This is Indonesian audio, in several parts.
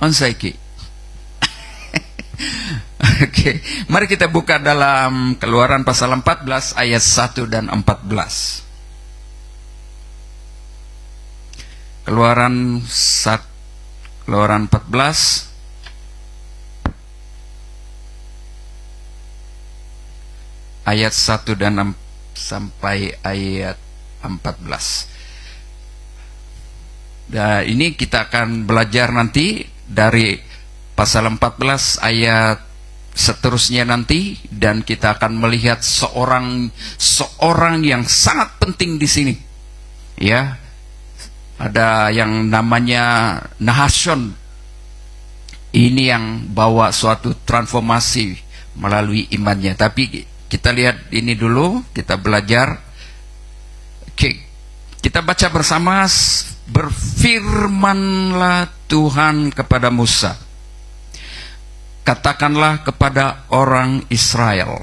Onsaiki. Oke, mari kita buka dalam Keluaran pasal 14 ayat 1 dan 14. Keluaran 14 ayat 1 dan 6 sampai ayat 14. Dan ini kita akan belajar nanti dari pasal 14 ayat seterusnya nanti, dan kita akan melihat seorang yang sangat penting di sini. Ya, ada yang namanya Nahashon. Ini yang bawa suatu transformasi melalui imannya. Tapi kita lihat ini dulu, kita belajar. Oke, kita baca bersama. Berfirmanlah Tuhan kepada Musa, katakanlah kepada orang Israel.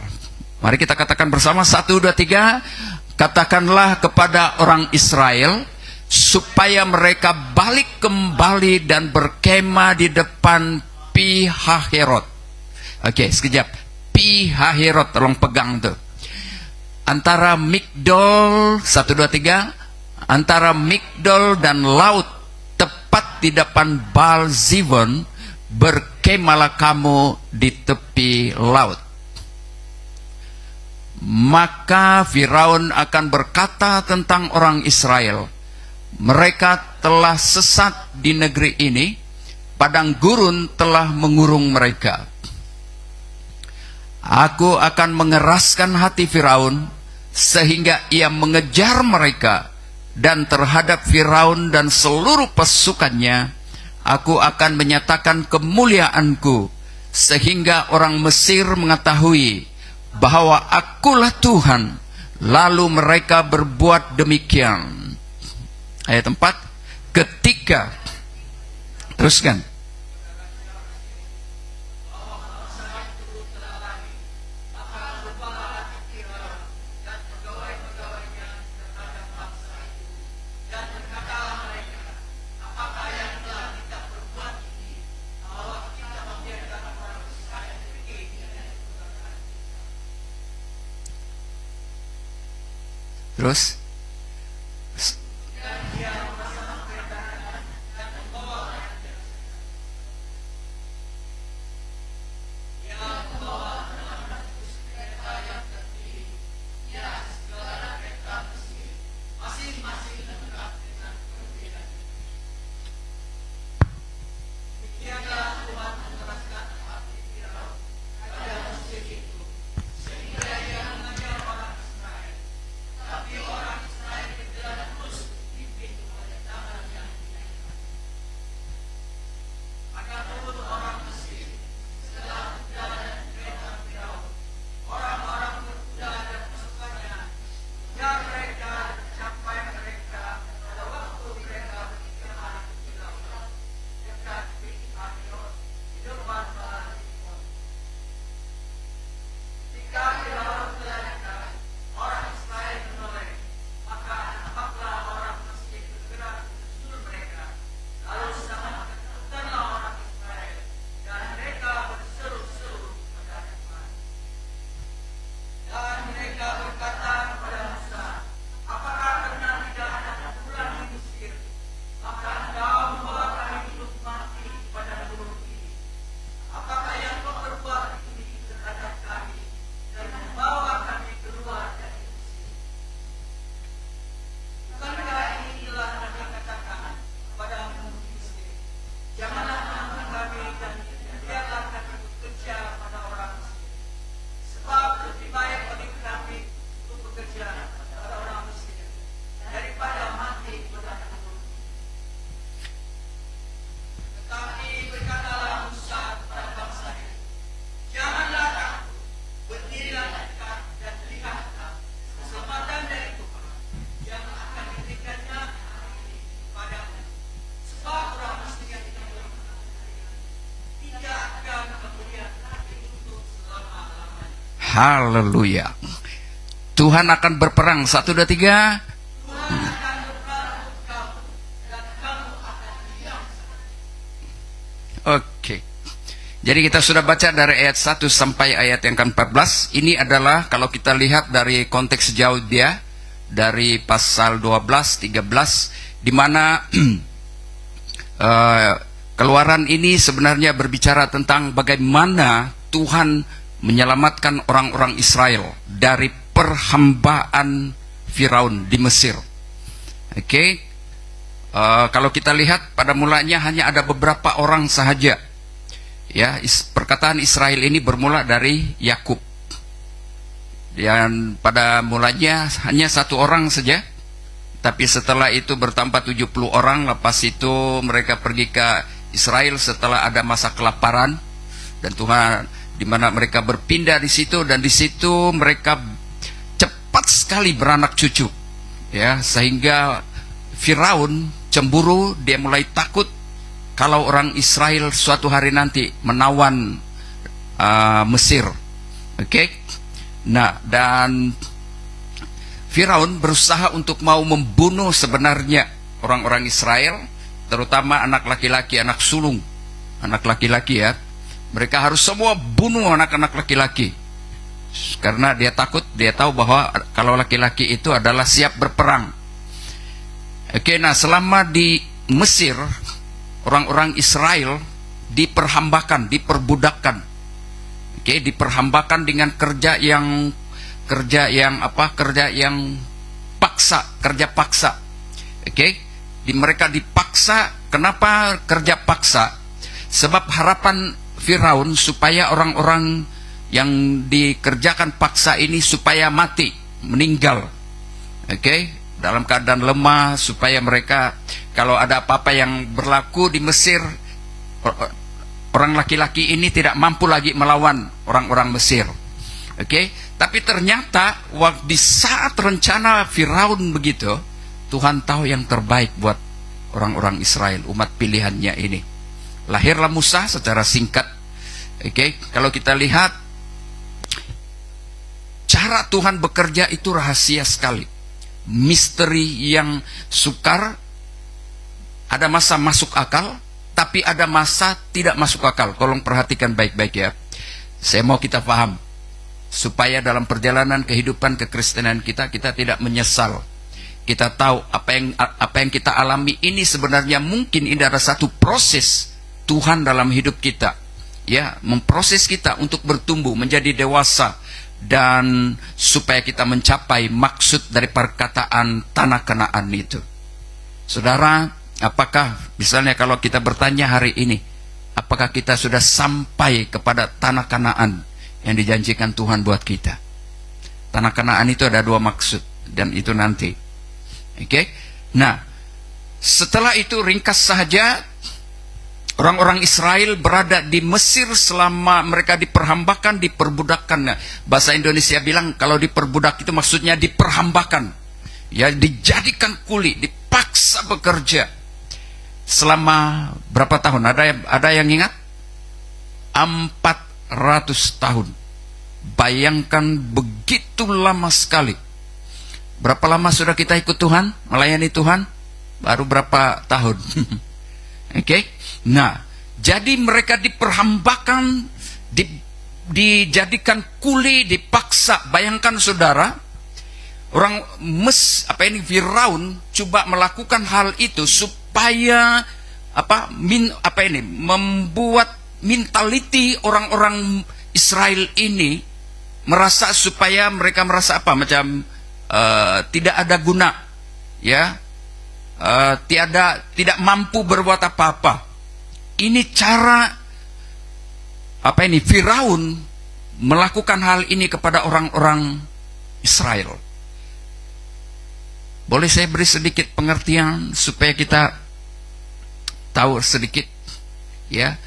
Mari kita katakan bersama, 1, 2, 3. Katakanlah kepada orang Israel supaya mereka balik kembali dan berkemah di depan Pi Hahiroth. Oke, sekejap. Pi Hahiroth, tolong pegang tuh. Antara Migdol, 1, 2, 3. Antara Migdol dan laut, tepat di depan Baal Zivon, berkemahlah kamu di tepi laut. Maka Firaun akan berkata tentang orang Israel, mereka telah sesat di negeri ini, padang gurun telah mengurung mereka. Aku akan mengeraskan hati Firaun sehingga ia mengejar mereka, dan terhadap Firaun dan seluruh pasukannya aku akan menyatakan kemuliaanku, sehingga orang Mesir mengetahui bahwa akulah Tuhan. Lalu mereka berbuat demikian. Ayat 4. Ketika, teruskan. Terus haleluya. Tuhan akan berperang. 1, 2, 3. Oke. Jadi kita sudah baca dari ayat 1 sampai ayat yang ke-14. Ini adalah kalau kita lihat dari konteks jauh dia, dari pasal 12, 13, di mana Keluaran ini sebenarnya berbicara tentang bagaimana Tuhan menyelamatkan orang-orang Israel dari perhambaan Firaun di Mesir. Oke. Kalau kita lihat pada mulanya hanya ada beberapa orang sahaja. Ya, perkataan Israel ini bermula dari Yakub. Dan pada mulanya hanya satu orang saja. Tapi setelah itu bertambah 70 orang. Lepas itu mereka pergi ke Israel setelah ada masa kelaparan. Dan Tuhan, di mana mereka berpindah di situ, dan di situ mereka cepat sekali beranak cucu. Ya, sehingga Firaun cemburu, dia mulai takut kalau orang Israel suatu hari nanti menawan Mesir. Oke. Nah, dan Firaun berusaha untuk mau membunuh sebenarnya orang-orang Israel, terutama anak laki-laki, anak sulung, anak laki-laki ya. Mereka harus semua bunuh anak-anak laki-laki. Karena dia takut, dia tahu bahwa kalau laki-laki itu adalah siap berperang. Oke, nah selama di Mesir, orang-orang Israel diperhambakan, diperbudakkan. Oke, diperhambakan dengan kerja yang paksa, kerja paksa. Oke, mereka dipaksa. Kenapa kerja paksa? Sebab harapan Firaun supaya orang-orang yang dikerjakan paksa ini supaya mati, meninggal. Oke, dalam keadaan lemah, supaya mereka kalau ada apa-apa yang berlaku di Mesir, orang laki-laki ini tidak mampu lagi melawan orang-orang Mesir. Oke, tapi ternyata di saat rencana Firaun begitu, Tuhan tahu yang terbaik buat orang-orang Israel, umat pilihannya ini. Lahirlah Musa secara singkat. Oke, kalau kita lihat cara Tuhan bekerja itu rahasia sekali, misteri yang sukar. Ada masa masuk akal, tapi ada masa tidak masuk akal. Tolong perhatikan baik-baik ya. Saya mau kita paham, supaya dalam perjalanan kehidupan kekristenan kita tidak menyesal. Kita tahu apa yang kita alami ini sebenarnya mungkin ini adalah satu proses Tuhan dalam hidup kita, ya, memproses kita untuk bertumbuh menjadi dewasa, dan supaya kita mencapai maksud dari perkataan tanah Kanaan itu. Saudara, apakah misalnya kalau kita bertanya hari ini, apakah kita sudah sampai kepada tanah Kanaan yang dijanjikan Tuhan buat kita? Tanah Kanaan itu ada dua maksud, dan itu nanti. Oke. Nah, setelah itu ringkas saja, orang-orang Israel berada di Mesir selama mereka diperhambakan, diperbudakkan. Nah, bahasa Indonesia bilang kalau diperbudak itu maksudnya diperhambakan. Ya, dijadikan kuli, dipaksa bekerja. Selama berapa tahun? Ada yang ingat? 400 tahun. Bayangkan begitu lama sekali. Berapa lama sudah kita ikut Tuhan, melayani Tuhan? Baru berapa tahun? Oke. Nah, jadi mereka diperhambakan, dijadikan kuli, dipaksa. Bayangkan saudara, orang Firaun coba melakukan hal itu supaya membuat mentality orang-orang Israel ini merasa, supaya mereka merasa tidak ada guna, ya, tidak mampu berbuat apa-apa. Ini cara Firaun melakukan hal ini kepada orang-orang Israel. Boleh saya beri sedikit pengertian supaya kita tahu sedikit, ya,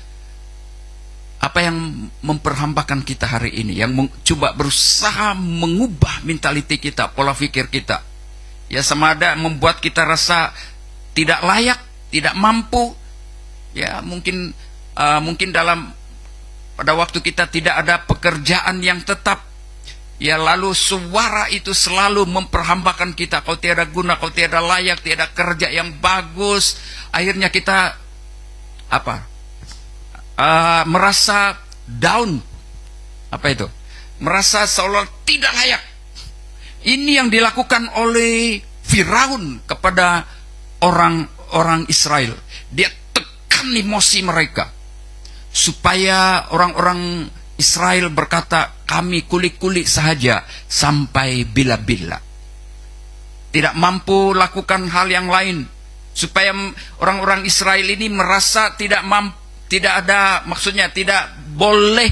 apa yang memperhambakan kita hari ini, yang coba berusaha mengubah mentaliti kita, pola pikir kita, ya, sama ada membuat kita rasa tidak layak, tidak mampu, ya, mungkin pada waktu kita tidak ada pekerjaan yang tetap, ya, lalu suara itu selalu memperhambakan kita. Kau tiada guna, kau tiada layak, tiada kerja yang bagus. Akhirnya kita merasa down, apa itu? Merasa seolah tidak layak. Ini yang dilakukan oleh Firaun kepada orang-orang Israel. Dia tekan emosi mereka supaya orang-orang Israel berkata, kami kulik-kulik saja sampai bila-bila. Tidak mampu lakukan hal yang lain, supaya orang-orang Israel ini merasa tidak ada, maksudnya tidak boleh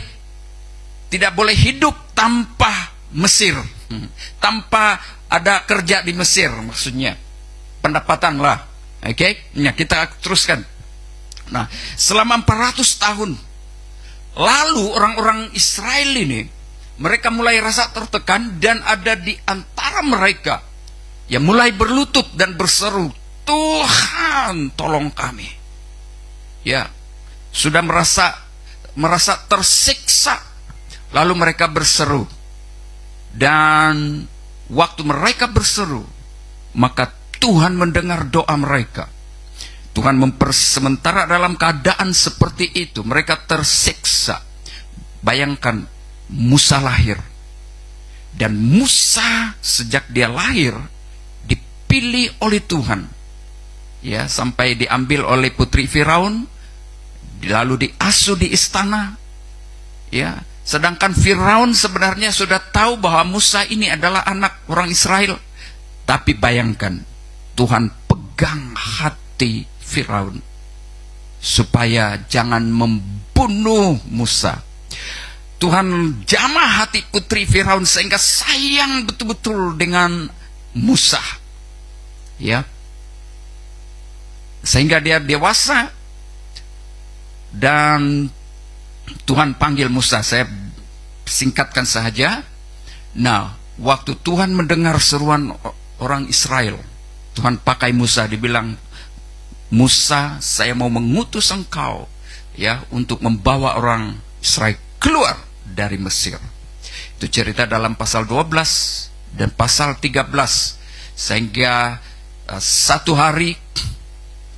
hidup tanpa Mesir, tanpa ada kerja di Mesir, maksudnya pendapatan lah. Oke, nah, kita teruskan. Nah, selama 400 tahun lalu orang-orang Israel ini, mereka mulai rasa tertekan, dan ada di antara mereka yang mulai berlutut dan berseru, Tuhan tolong kami. Ya, sudah merasa tersiksa, lalu mereka berseru. Dan waktu mereka berseru, maka Tuhan mendengar doa mereka. Tuhan sementara dalam keadaan seperti itu, mereka tersiksa. Bayangkan, Musa lahir, dan Musa sejak dia lahir dipilih oleh Tuhan, ya, sampai diambil oleh putri Firaun, lalu diasuh di istana, ya. Sedangkan Firaun sebenarnya sudah tahu bahwa Musa ini adalah anak orang Israel. Tapi bayangkan, Tuhan pegang hati Firaun supaya jangan membunuh Musa. Tuhan jamah hati putri Firaun sehingga sayang betul-betul dengan Musa, ya, sehingga dia dewasa. Dan Tuhan panggil Musa, saya singkatkan saja. Nah, waktu Tuhan mendengar seruan orang Israel, Tuhan pakai Musa, dibilang, Musa, saya mau mengutus engkau, ya, untuk membawa orang Israel keluar dari Mesir. Itu cerita dalam pasal 12 dan pasal 13. Sehingga satu hari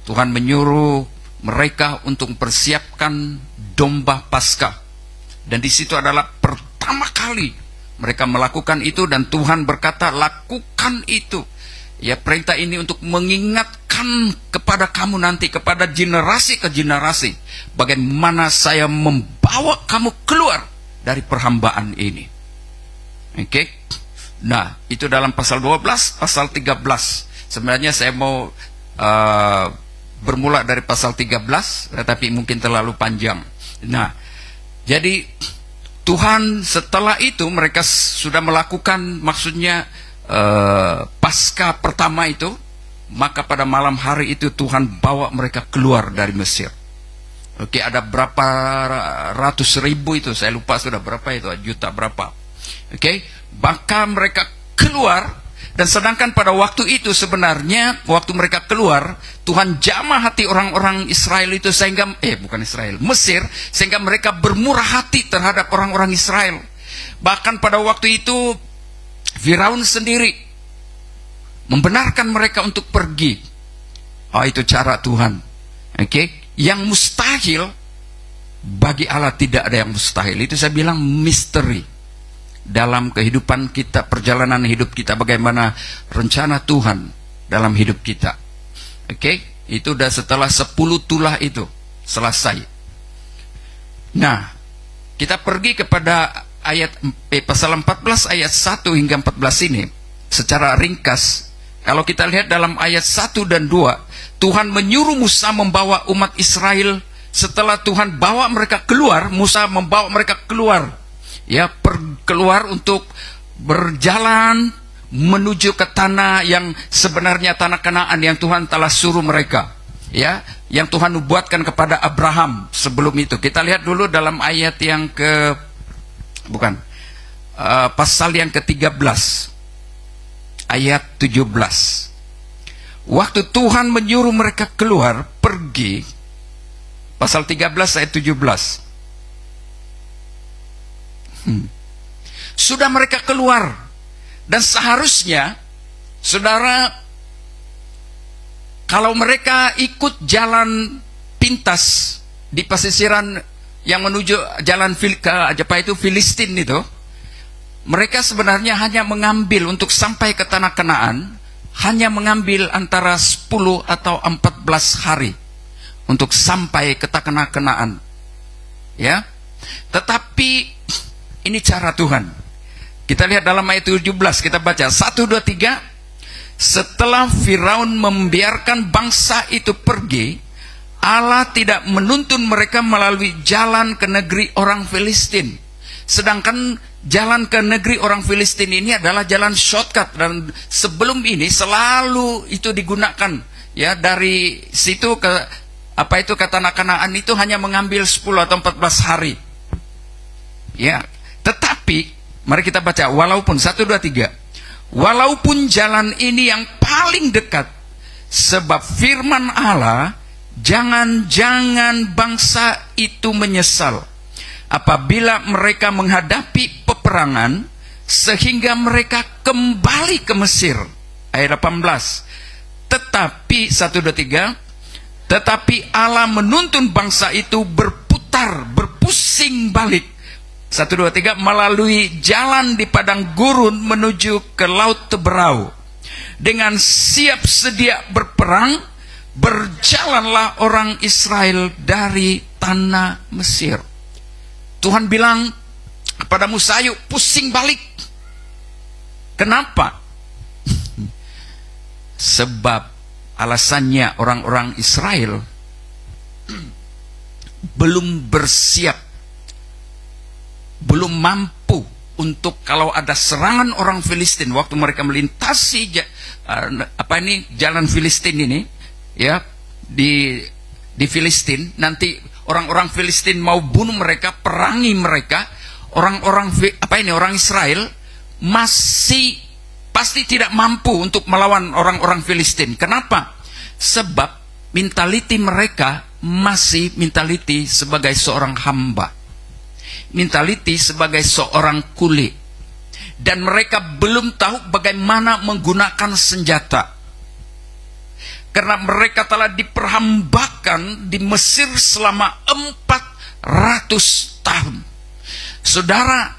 Tuhan menyuruh mereka untuk mempersiapkan domba Paskah, dan di situ adalah pertama kali mereka melakukan itu. Dan Tuhan berkata, lakukan itu, ya, perintah ini untuk mengingatkan kepada kamu nanti, kepada generasi ke generasi, bagaimana saya membawa kamu keluar dari perhambaan ini. Oke. Nah, itu dalam pasal 12, pasal 13. Sebenarnya saya mau bermula dari pasal 13, tetapi mungkin terlalu panjang. Nah, jadi Tuhan setelah itu mereka sudah melakukan, maksudnya Paskah pertama itu, maka pada malam hari itu Tuhan bawa mereka keluar dari Mesir. Oke, ada berapa ratus ribu itu, saya lupa sudah berapa itu, juta berapa. Oke, maka mereka keluar. Dan sedangkan pada waktu itu sebenarnya, waktu mereka keluar, Tuhan jamah hati orang-orang Israel itu sehingga, bukan Israel, Mesir, sehingga mereka bermurah hati terhadap orang-orang Israel. Bahkan pada waktu itu Firaun sendiri membenarkan mereka untuk pergi. Itu cara Tuhan. Oke, yang mustahil bagi Allah tidak ada yang mustahil. Itu saya bilang misteri dalam kehidupan kita, perjalanan hidup kita, bagaimana rencana Tuhan dalam hidup kita. Oke, itu udah setelah 10 tulah itu selesai. Nah, kita pergi kepada ayat pasal 14 ayat 1 hingga 14 ini secara ringkas. Kalau kita lihat dalam ayat 1 dan 2, Tuhan menyuruh Musa membawa umat Israel. Setelah Tuhan bawa mereka keluar, Musa membawa mereka keluar, ya, keluar untuk berjalan menuju ke tanah yang sebenarnya tanah Kanaan yang Tuhan telah suruh mereka, ya, yang Tuhan nubuatkan kepada Abraham sebelum itu. Kita lihat dulu dalam ayat yang pasal yang ke-13 ayat 17. Waktu Tuhan menyuruh mereka keluar, pergi, pasal 13 ayat 17. Sudah mereka keluar, dan seharusnya, saudara, kalau mereka ikut jalan pintas di pesisiran yang menuju jalan apa itu Filistin itu, mereka sebenarnya hanya mengambil untuk sampai ke tanah Kanaan, hanya mengambil antara 10 atau 14 hari untuk sampai ke tanah Kanaan. Ya. Tetapi ini cara Tuhan. Kita lihat dalam ayat 17, kita baca 1, 2, 3. Setelah Firaun membiarkan bangsa itu pergi, Allah tidak menuntun mereka melalui jalan ke negeri orang Filistin. Sedangkan jalan ke negeri orang Filistin ini adalah jalan shortcut, dan sebelum ini selalu itu digunakan. Ya, dari situ ke ke tanah Kanaan itu hanya mengambil 10 atau 14 hari. Ya, tetapi mari kita baca walaupun 1, 2, 3. Walaupun jalan ini yang paling dekat, sebab firman Allah, jangan-jangan bangsa itu menyesal apabila mereka menghadapi peperangan sehingga mereka kembali ke Mesir. Ayat 18. Tetapi 1, 2, 3. Tetapi Allah menuntun bangsa itu berpusing balik 1, 2, 3 melalui jalan di padang gurun menuju ke laut Teberau. Dengan siap sedia berperang, berjalanlah orang Israel dari tanah Mesir. Tuhan bilang kepada Musa, ayo pusing balik. Kenapa? Sebab alasannya orang-orang Israel belum bersiap, belum mampu untuk kalau ada serangan orang Filistin waktu mereka melintasi jalan Filistin ini, ya, di Filistin, nanti orang-orang Filistin mau bunuh mereka, perangi mereka, orang Israel masih pasti tidak mampu untuk melawan orang-orang Filistin. Kenapa? Sebab mentaliti mereka masih mentaliti sebagai seorang hamba, mentaliti sebagai seorang kuli, dan mereka belum tahu bagaimana menggunakan senjata. Karena mereka telah diperhambakan di Mesir selama 400 tahun. Saudara,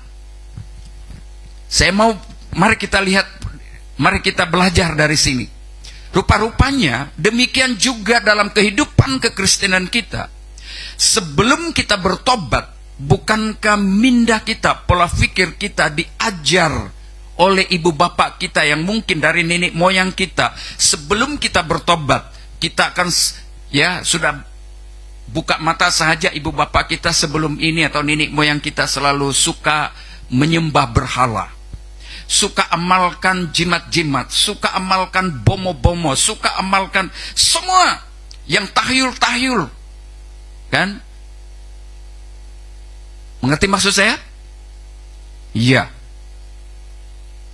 mari kita lihat, mari kita belajar dari sini. Rupa-rupanya demikian juga dalam kehidupan kekristenan kita. Sebelum kita bertobat, bukankah minda kita, pola pikir kita diajar oleh ibu bapak kita yang mungkin dari nenek moyang kita? Sebelum kita bertobat, kita akan sudah buka mata saja. Ibu bapak kita sebelum ini atau nenek moyang kita selalu suka menyembah berhala, suka amalkan jimat-jimat, suka amalkan bomo-bomo, suka amalkan semua yang tahyul-tahyul, kan? Mengerti maksud saya? Iya.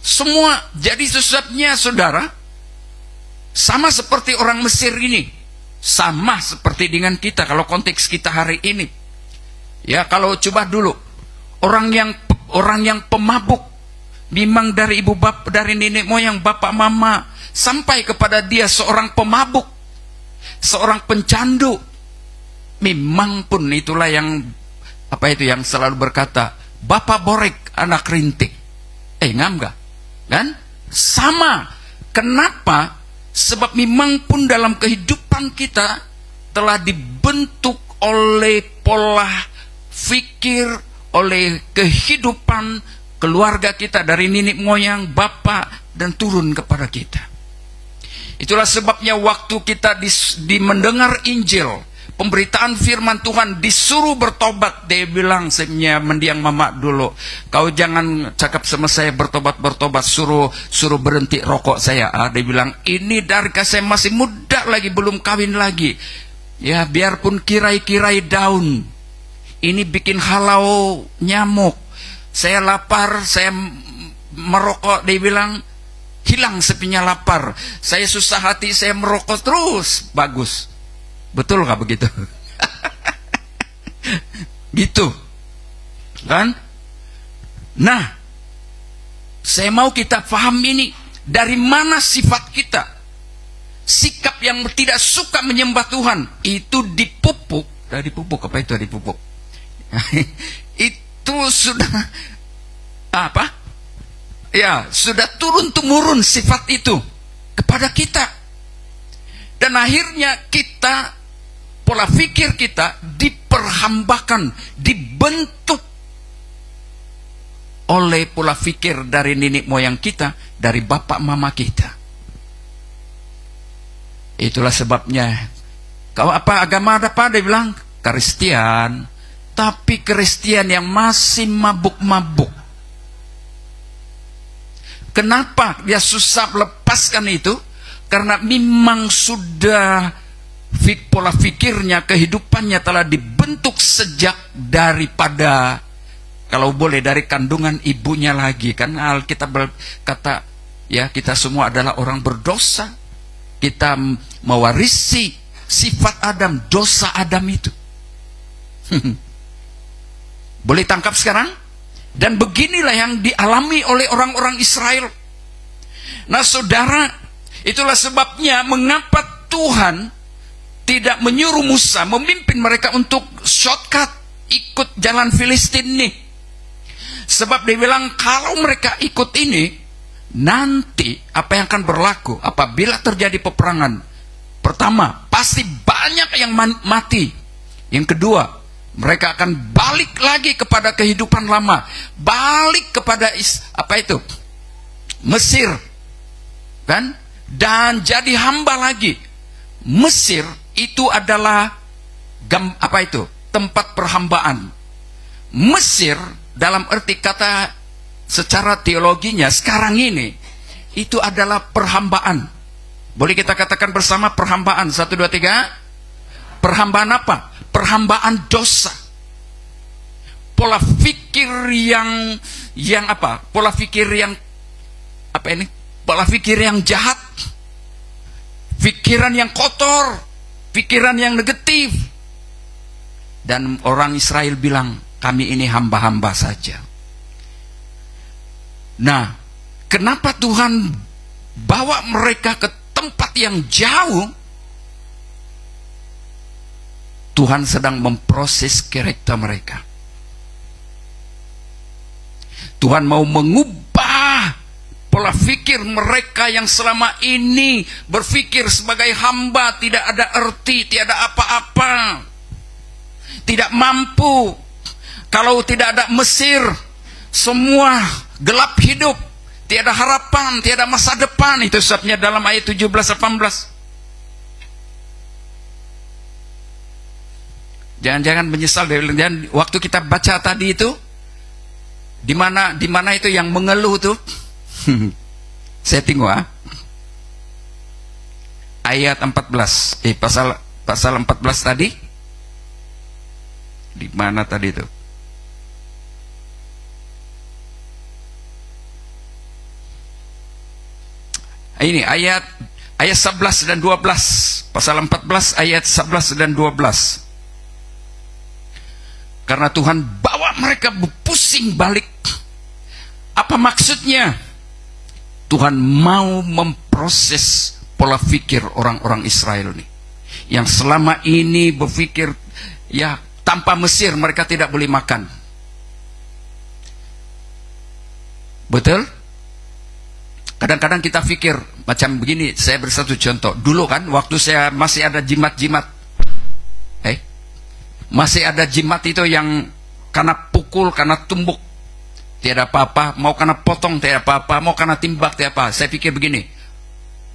Semua jadi sebabnya, saudara, sama seperti orang Mesir ini, sama seperti dengan kita kalau konteks kita hari ini. Ya, kalau coba dulu orang yang pemabuk, memang dari ibu bapak, dari nenek moyang, bapak mama, sampai kepada dia seorang pemabuk, seorang pencandu, memang pun itulah yang yang selalu berkata, bapak borek anak rintik. Ngam gak? Kan? Sama. Kenapa? Sebab memang pun dalam kehidupan kita telah dibentuk oleh pola fikir, oleh kehidupan keluarga kita dari nenek moyang, bapak, dan turun kepada kita. Itulah sebabnya waktu kita mendengar Injil, pemberitaan firman Tuhan, disuruh bertobat, dia bilang, sebenarnya mendiang mama dulu, kau jangan cakap sama saya bertobat, suruh berhenti rokok saya. Dia bilang, ini dari saya masih muda lagi, belum kawin lagi. Ya, biarpun kirai-kirai daun, ini bikin halau nyamuk. Saya lapar, saya merokok. Dia bilang, hilang sepinya lapar. Saya susah hati, saya merokok terus. Bagus. Betul gak begitu? Gitu kan? Nah, saya mau kita paham ini. Dari mana sifat kita? Sikap yang tidak suka menyembah Tuhan itu dipupuk. Dari pupuk, apa itu dipupuk? Itu sudah apa? Ya, sudah turun-temurun sifat itu kepada kita. Dan akhirnya kita, pola pikir kita diperhambakan, dibentuk oleh pola pikir dari nenek moyang kita, dari bapak mama kita. Itulah sebabnya, kau apa agama ada apa? Dia bilang Kristen, tapi Kristen yang masih mabuk-mabuk. Kenapa dia susah melepaskan itu? Karena memang sudah pola pikirnya, kehidupannya telah dibentuk sejak daripada, kalau boleh, dari kandungan ibunya lagi. Kan Alkitab berkata, ya, kita semua adalah orang berdosa. Kita mewarisi sifat Adam, dosa Adam itu. Boleh tangkap sekarang? Dan beginilah yang dialami oleh orang-orang Israel. Nah saudara, itulah sebabnya mengapa Tuhan tidak menyuruh Musa memimpin mereka untuk shortcut ikut jalan Filistin nih. Sebab dia bilang kalau mereka ikut ini, nanti apa yang akan berlaku apabila terjadi peperangan? Pertama, pasti banyak yang mati. Yang kedua, mereka akan balik lagi kepada kehidupan lama, balik kepada Mesir, kan? Dan jadi hamba lagi. Mesir itu adalah tempat perhambaan. Mesir dalam arti kata secara teologinya sekarang ini itu adalah perhambaan. Boleh kita katakan bersama perhambaan. 1, 2, 3. Perhambaan apa? Perhambaan dosa. Pola pikir yang apa? Pola pikir yang apa ini? Pola pikir yang jahat. Pikiran yang kotor, pikiran yang negatif. Dan orang Israel bilang, kami ini hamba-hamba saja. Nah, kenapa Tuhan bawa mereka ke tempat yang jauh? Tuhan sedang memproses karakter mereka. Tuhan mau mengubah pola pikir mereka yang selama ini berpikir sebagai hamba, tidak ada arti, tiada apa-apa, tidak mampu. Kalau tidak ada Mesir, semua gelap hidup, tiada harapan, tiada masa depan. Itu sebabnya dalam ayat 17-18. Jangan-jangan menyesal. Dan waktu kita baca tadi itu, di mana itu yang mengeluh tuh? Saya tengok ayat 14, pasal 14 tadi. Di mana tadi itu? Ini ayat 11 dan 12. Pasal 14 ayat 11 dan 12. Karena Tuhan bawa mereka berpusing balik. Apa maksudnya? Tuhan mau memproses pola pikir orang-orang Israel ini, yang selama ini berpikir, ya, tanpa Mesir mereka tidak boleh makan. Betul? Kadang-kadang kita pikir macam begini. Saya beri satu contoh. Dulu kan, waktu saya masih ada jimat-jimat, masih ada jimat itu yang karena pukul, karena tumbuk, tiada apa-apa. Mau karena potong, tiada apa-apa. Mau karena timbak, tiada apa. Saya pikir begini,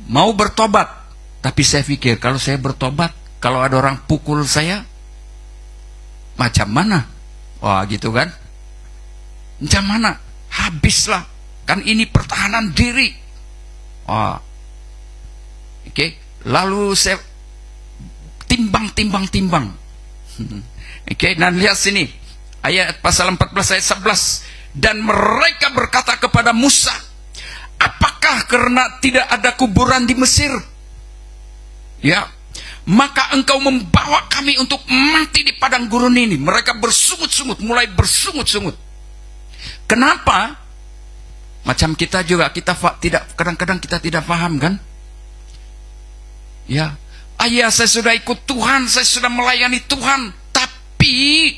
mau bertobat. Tapi saya pikir, kalau saya bertobat, kalau ada orang pukul saya, macam mana? Wah, gitu kan? Macam mana? Habislah. Kan ini pertahanan diri. Wah. Oke. Lalu saya timbang. Oke, dan lihat sini. Ayat pasal 14 ayat 11. Dan mereka berkata kepada Musa, apakah karena tidak ada kuburan di Mesir? Ya, maka engkau membawa kami untuk mati di padang gurun ini. Mereka bersungut-sungut, mulai bersungut-sungut. Kenapa? Macam kita juga, kadang-kadang kita tidak paham kan? Ya, ayah, saya sudah ikut Tuhan, saya sudah melayani Tuhan, tapi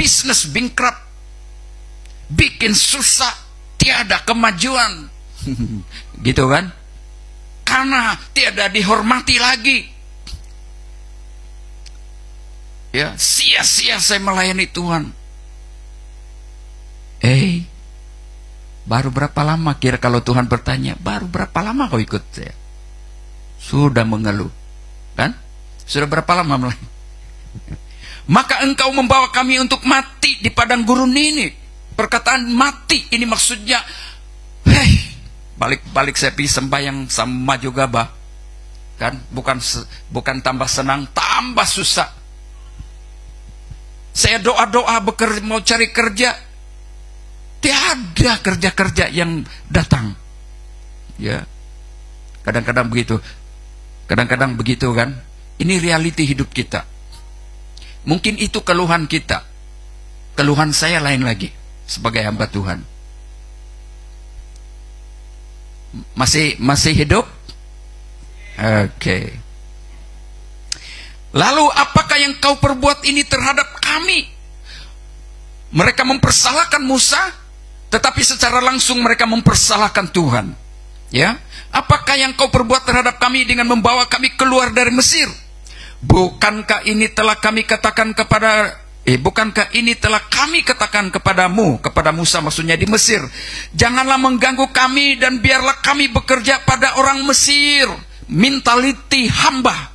bisnis bankrupt, bikin susah, tiada kemajuan. Gitu kan? Karena tiada dihormati lagi. Ya, sia-sia saya melayani Tuhan. Baru berapa lama kira kalau Tuhan bertanya, baru berapa lama kau ikut saya? Sudah mengeluh, kan? Sudah berapa lama melayani? Maka engkau membawa kami untuk mati di padang gurun ini. Perkataan mati ini maksudnya, balik-balik saya pergi sembahyang sama juga, bah. Kan? Bukan tambah senang, tambah susah. Saya doa-doa mau cari kerja, tiada kerja-kerja yang datang. Ya, kadang-kadang begitu kan. Ini realiti hidup kita. Mungkin itu keluhan kita, keluhan saya lain lagi sebagai hamba Tuhan. Masih hidup? Oke. Lalu apakah yang kau perbuat ini terhadap kami? Mereka mempersalahkan Musa, tetapi secara langsung mereka mempersalahkan Tuhan. Ya, apakah yang kau perbuat terhadap kami dengan membawa kami keluar dari Mesir? Bukankah ini telah kami katakan kepadamu, kepada Musa maksudnya di Mesir, janganlah mengganggu kami dan biarlah kami bekerja pada orang Mesir. Mentaliti hamba,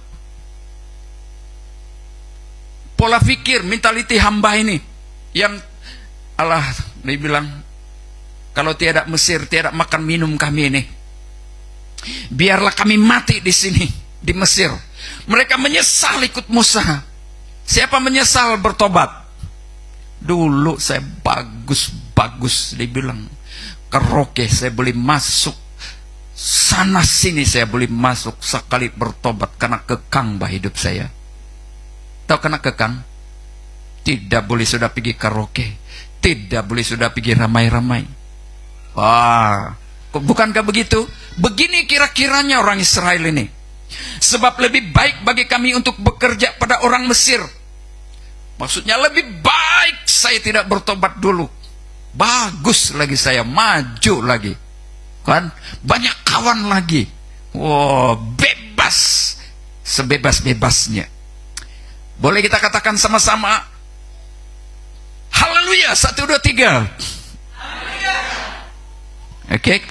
pola pikir mentaliti hamba ini yang Allah dibilang, kalau tiada Mesir, tiada makan minum kami ini. Biarlah kami mati di sini, di Mesir. Mereka menyesal ikut Musa. Siapa menyesal bertobat? Dulu saya bagus dibilang karaoke, saya boleh masuk sana sini, saya boleh masuk sekali bertobat karena kekang bah hidup saya. Tahu kena kekang? Tidak boleh sudah pergi karaoke, tidak boleh sudah pergi ramai-ramai. Wah, bukankah begitu? Begini kira-kiranya orang Israel ini. Sebab lebih baik bagi kami untuk bekerja pada orang Mesir. Maksudnya lebih baik saya tidak bertobat dulu. Bagus lagi saya, maju lagi. Kan? Banyak kawan lagi. Wow, bebas. Sebebas-bebasnya. Boleh kita katakan sama-sama, haleluya, 1, 2, 3. Oke.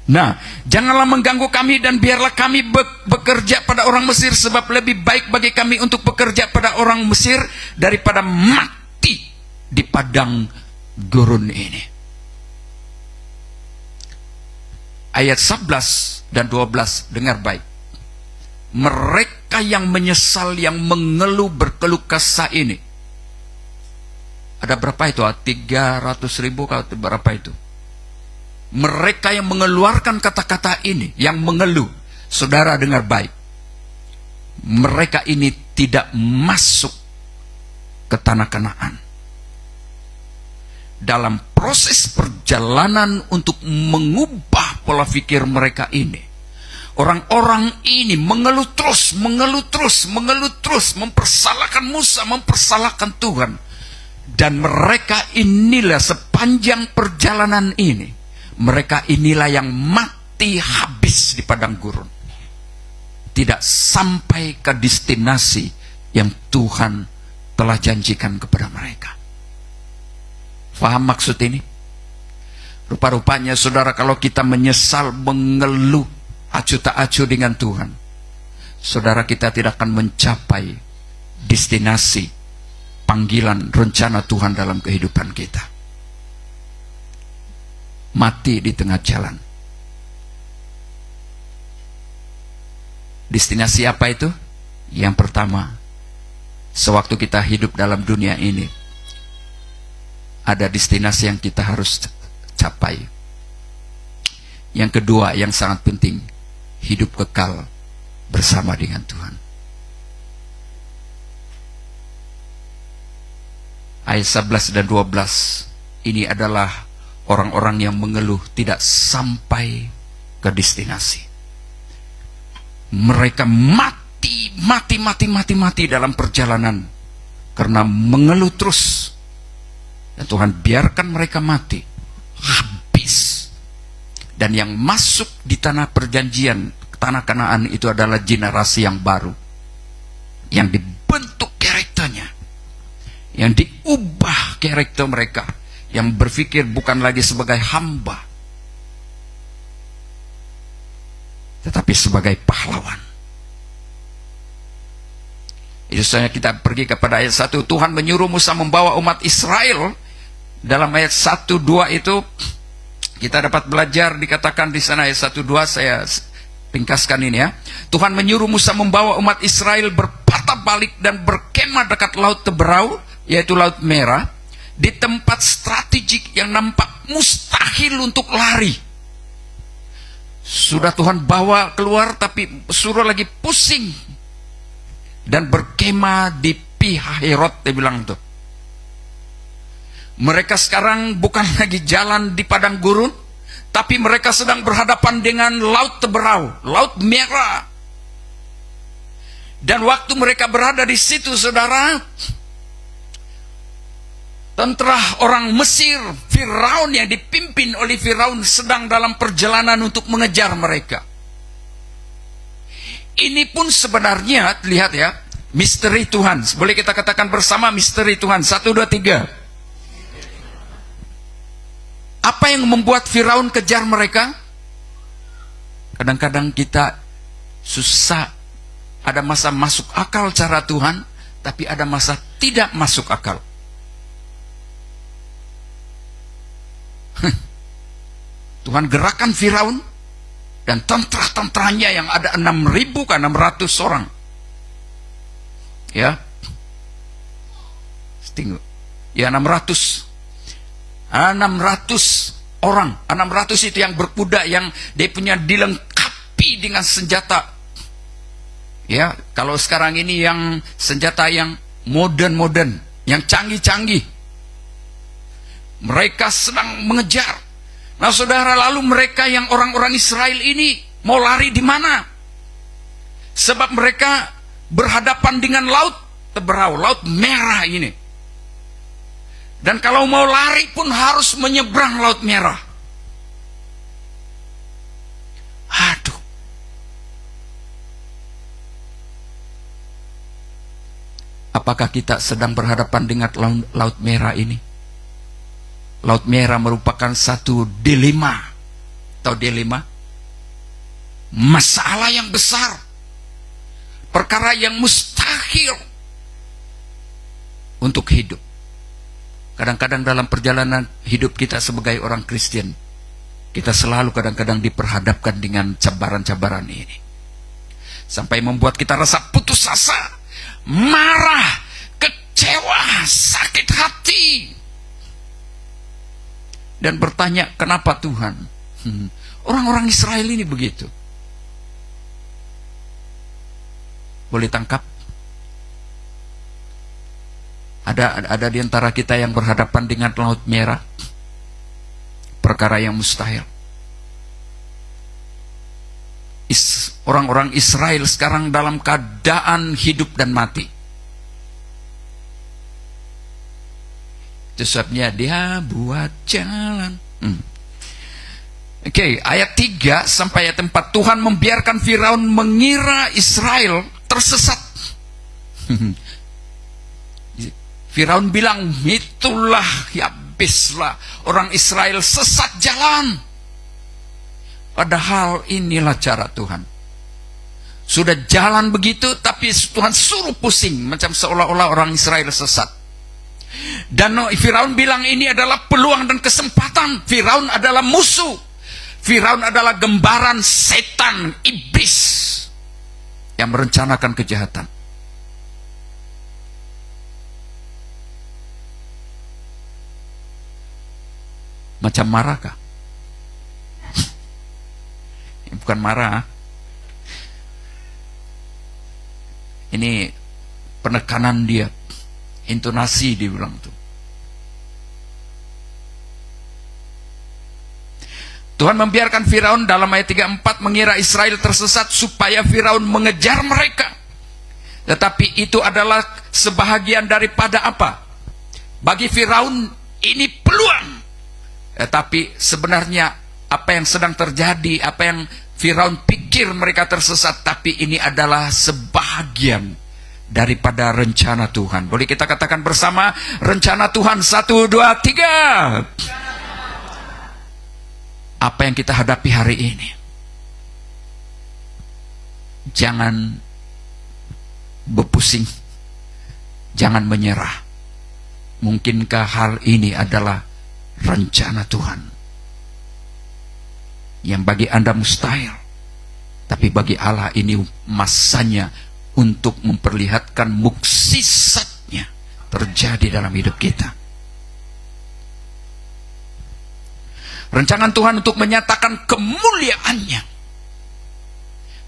Nah, janganlah mengganggu kami dan biarlah kami bekerja pada orang Mesir, sebab lebih baik bagi kami untuk bekerja pada orang Mesir daripada mati di padang gurun ini. Ayat 11 dan 12, dengar baik. Mereka yang menyesal, yang mengeluh, berkeluh kesah ini. Ada berapa itu? 300.000 atau berapa itu? Mereka yang mengeluarkan kata-kata ini, yang mengeluh, saudara dengar baik, mereka ini tidak masuk ke tanah Kanaan. Dalam proses perjalanan untuk mengubah pola pikir mereka ini, orang-orang ini mengeluh terus, mempersalahkan Musa, mempersalahkan Tuhan. Dan mereka inilah sepanjang perjalanan ini, mereka inilah yang mati habis di padang gurun. Tidak sampai ke destinasi yang Tuhan telah janjikan kepada mereka. Faham maksud ini? Rupa-rupanya saudara, kalau kita menyesal, mengeluh, acuh tak acuh dengan Tuhan, saudara, kita tidak akan mencapai destinasi panggilan rencana Tuhan dalam kehidupan kita. Mati di tengah jalan. Destinasi apa itu? Yang pertama, sewaktu kita hidup dalam dunia ini, ada destinasi yang kita harus capai. Yang kedua, yang sangat penting, hidup kekal bersama dengan Tuhan. Ayat 11 dan 12 ini adalah orang-orang yang mengeluh tidak sampai ke destinasi. Mereka mati dalam perjalanan karena mengeluh terus, Dan Tuhan biarkan mereka mati. Habis. Dan yang masuk di tanah perjanjian, tanah Kanaan itu adalah generasi yang baru. Yang dibentuk karakternya. Yang diubah karakter mereka. Yang berpikir bukan lagi sebagai hamba, tetapi sebagai pahlawan. Itu soalnya kita pergi kepada ayat 1. Tuhan menyuruh Musa membawa umat Israel. Dalam ayat 1, 2 itu kita dapat belajar, dikatakan di sana ayat 1, 2, saya ringkaskan ini ya. Tuhan menyuruh Musa membawa umat Israel berpatah balik dan berkemah dekat laut Teberau, yaitu Laut Merah, di tempat strategik yang nampak mustahil untuk lari. Sudah Tuhan bawa keluar, tapi suruh lagi pusing. Dan berkemah di Pi-hahirot, dia bilang tuh. Mereka sekarang bukan lagi jalan di padang gurun, tapi mereka sedang berhadapan dengan Laut Teberau, Laut Merah. Dan waktu mereka berada di situ, saudara, tentara orang Mesir, Firaun yang dipimpin oleh Firaun sedang dalam perjalanan untuk mengejar mereka. Ini pun sebenarnya, lihat ya, misteri Tuhan. Boleh kita katakan bersama misteri Tuhan. 1, 2, 3. Apa yang membuat Firaun kejar mereka? Kadang-kadang kita susah. Ada masa masuk akal cara Tuhan, tapi ada masa tidak masuk akal. Tuhan gerakan Firaun dan tentara-tentaranya yang ada 6.000 kan 600 orang. Ya. Ya 600 orang. 600 itu yang berkuda, yang dia punya dilengkapi dengan senjata. Ya, kalau sekarang ini yang senjata yang modern, yang canggih-canggih. Mereka sedang mengejar. Nah saudara, lalu mereka yang orang-orang Israel ini mau lari di mana? Sebab mereka berhadapan dengan Laut Teberau, Laut Merah ini. Dan kalau mau lari pun harus menyeberang Laut Merah. Aduh. Apakah kita sedang berhadapan dengan Laut Merah ini? Laut Merah merupakan satu dilema. Tahu dilema? Masalah yang besar. Perkara yang mustahil untuk hidup. Kadang-kadang dalam perjalanan hidup kita sebagai orang Kristen, kita selalu kadang-kadang diperhadapkan dengan cabaran-cabaran ini. Sampai membuat kita rasa putus asa, marah, kecewa, sakit hati. Dan bertanya, kenapa Tuhan? Orang-orang Israel ini begitu. Boleh tangkap? Ada di antara kita yang berhadapan dengan Laut Merah. Perkara yang mustahil. Orang-orang Israel sekarang dalam keadaan hidup dan mati. Itu sebabnya dia buat jalan. Oke, ayat 3 sampai ayat 4. Tuhan membiarkan Firaun mengira Israel tersesat. Firaun bilang, itulah, habislah orang Israel sesat jalan. Padahal inilah cara Tuhan. Sudah jalan begitu, tapi Tuhan suruh pusing, macam seolah-olah orang Israel sesat. Dan Firaun bilang ini adalah peluang dan kesempatan. Firaun adalah musuh. Firaun adalah gambaran setan, iblis yang merencanakan kejahatan. Macam marah kah? Bukan marah. Ini penekanan dia, intonasi dia bilang tuh. Tuhan membiarkan Firaun dalam ayat 3-4 mengira Israel tersesat supaya Firaun mengejar mereka. Tetapi itu adalah sebahagian daripada apa? Bagi Firaun ini peluang. Tapi sebenarnya apa yang sedang terjadi, apa yang Firaun pikir mereka tersesat, tapi ini adalah sebahagian daripada rencana Tuhan. Boleh kita katakan bersama, rencana Tuhan. 1, 2, 3. Apa yang kita hadapi hari ini, jangan berpusing, jangan menyerah. Mungkinkah hal ini adalah rencana Tuhan yang bagi Anda mustahil, tapi bagi Allah ini masanya untuk memperlihatkan mukjizatnya terjadi dalam hidup kita. Rencana Tuhan untuk menyatakan kemuliaannya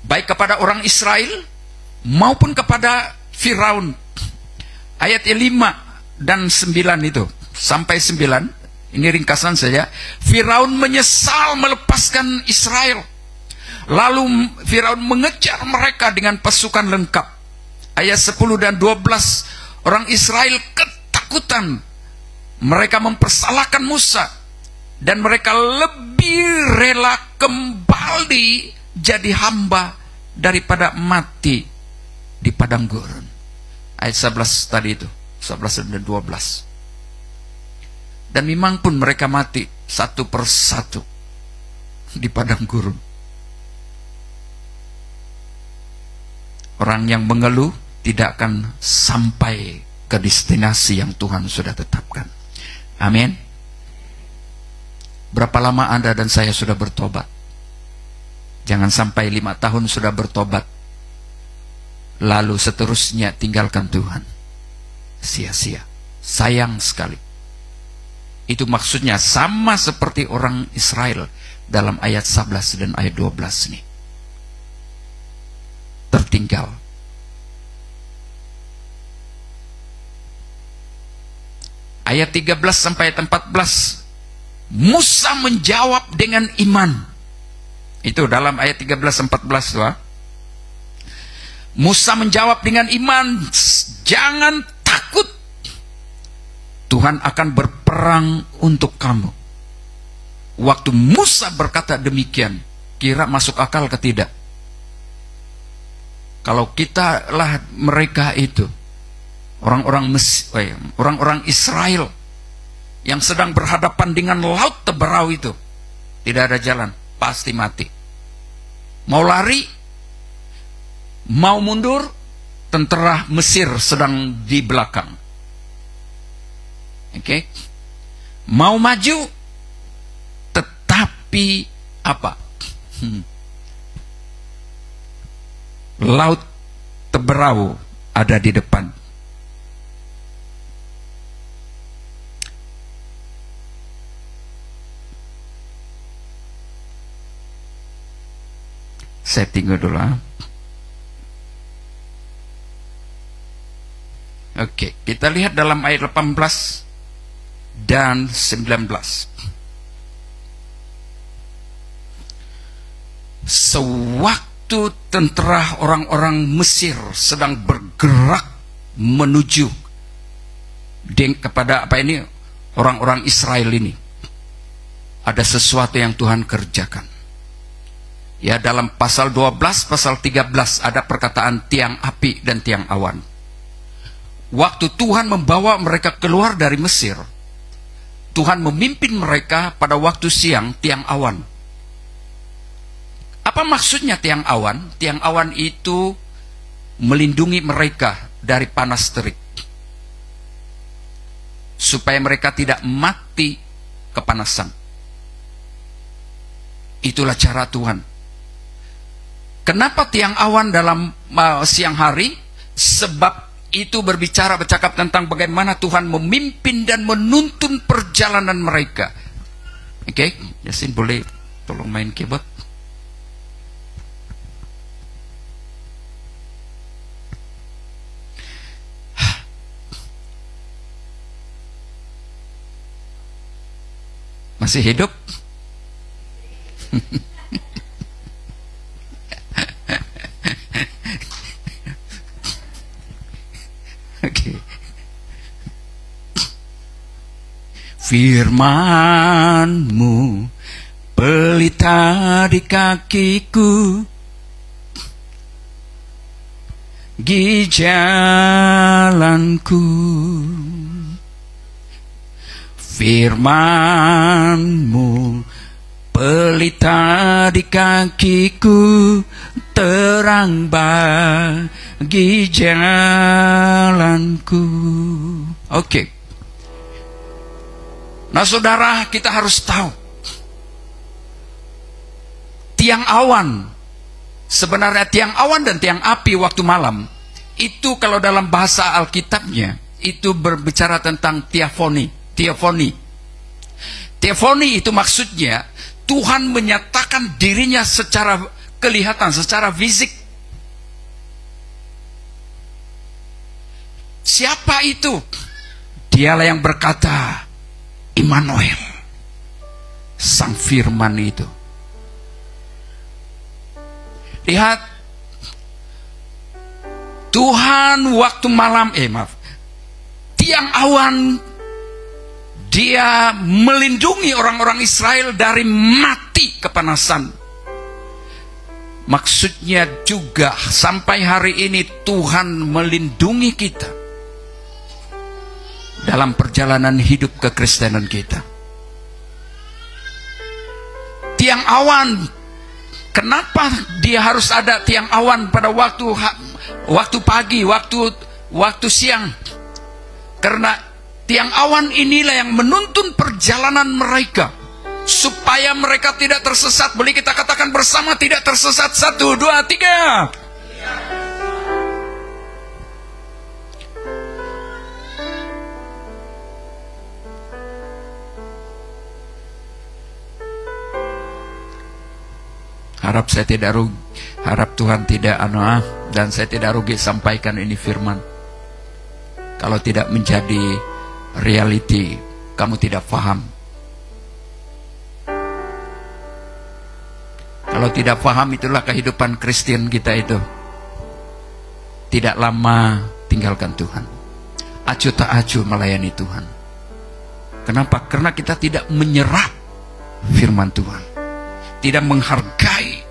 baik kepada orang Israel maupun kepada Firaun. Ayat 5 dan 9 itu sampai 9. Ini ringkasan saja. Firaun menyesal melepaskan Israel. Lalu Firaun mengejar mereka dengan pasukan lengkap. Ayat 10 dan 12. Orang Israel ketakutan. Mereka mempersalahkan Musa. Dan mereka lebih rela kembali jadi hamba daripada mati di padang gurun. Ayat 11 tadi itu. 11 dan 12. Dan memang pun mereka mati satu persatu di padang gurun. Orang yang mengeluh tidak akan sampai ke destinasi yang Tuhan sudah tetapkan. Amin. Berapa lama Anda dan saya sudah bertobat? Jangan sampai 5 tahun sudah bertobat, lalu seterusnya tinggalkan Tuhan. Sia-sia. Sayang sekali. Itu maksudnya sama seperti orang Israel dalam ayat 11 dan ayat 12 nih. Tertinggal. Ayat 13 sampai 14. Musa menjawab dengan iman. Itu dalam ayat 13-14 tuh. Musa menjawab dengan iman, jangan takut. Tuhan akan berperang untuk kamu. Waktu Musa berkata demikian, kira masuk akal ke tidak? Kalau kita lah mereka itu, orang-orang Israel yang sedang berhadapan dengan laut Teberau itu, tidak ada jalan, pasti mati. Mau lari, mau mundur, tentara Mesir sedang di belakang. Oke, mau maju, tetapi apa? Laut Teberau ada di depan. Saya tinggal dulu. Oke, kita lihat dalam ayat 18 dan 19. Sewaktu tentara orang-orang Mesir sedang bergerak menuju kepada orang-orang Israel ini, ada sesuatu yang Tuhan kerjakan. Ya, dalam pasal 12, pasal 13 ada perkataan tiang api dan tiang awan. Waktu Tuhan membawa mereka keluar dari Mesir, Tuhan memimpin mereka pada waktu siang tiang awan. Apa maksudnya tiang awan? Tiang awan itu melindungi mereka dari panas terik, supaya mereka tidak mati kepanasan. Itulah cara Tuhan. Kenapa tiang awan dalam siang hari? Sebab itu bercakap tentang bagaimana Tuhan memimpin dan menuntun perjalanan mereka. Oke, Yasin boleh tolong main keyboard. Masih hidup? Firman-Mu pelita di kakiku, di jalanku. Firman-Mu pelita di kakiku, terang bagi jalanku. Oke. Nah saudara, kita harus tahu tiang awan, sebenarnya tiang awan dan tiang api waktu malam itu kalau dalam bahasa Alkitabnya itu berbicara tentang teofani. Teofani itu maksudnya Tuhan menyatakan dirinya secara kelihatan, secara fisik. Siapa itu? Dialah yang berkata, Immanuel, Sang Firman itu. Lihat, Tuhan waktu malam, tiang awan, Dia melindungi orang-orang Israel dari mati kepanasan. Maksudnya juga sampai hari ini Tuhan melindungi kita dalam perjalanan hidup kekristenan kita. Tiang awan, kenapa dia harus ada tiang awan pada waktu pagi, waktu siang? Karena tiang awan inilah yang menuntun perjalanan mereka supaya mereka tidak tersesat. Boleh kita katakan bersama, tidak tersesat. 1, 2, 3. Harap saya tidak rugi, harap Tuhan tidak dan saya tidak rugi sampaikan ini firman. Kalau tidak menjadi reality, kamu tidak paham. Kalau tidak paham, itulah kehidupan Kristen kita itu. Tidak lama tinggalkan Tuhan, acuh tak acuh melayani Tuhan. Kenapa? Karena kita tidak menyerap firman Tuhan, tidak menghargai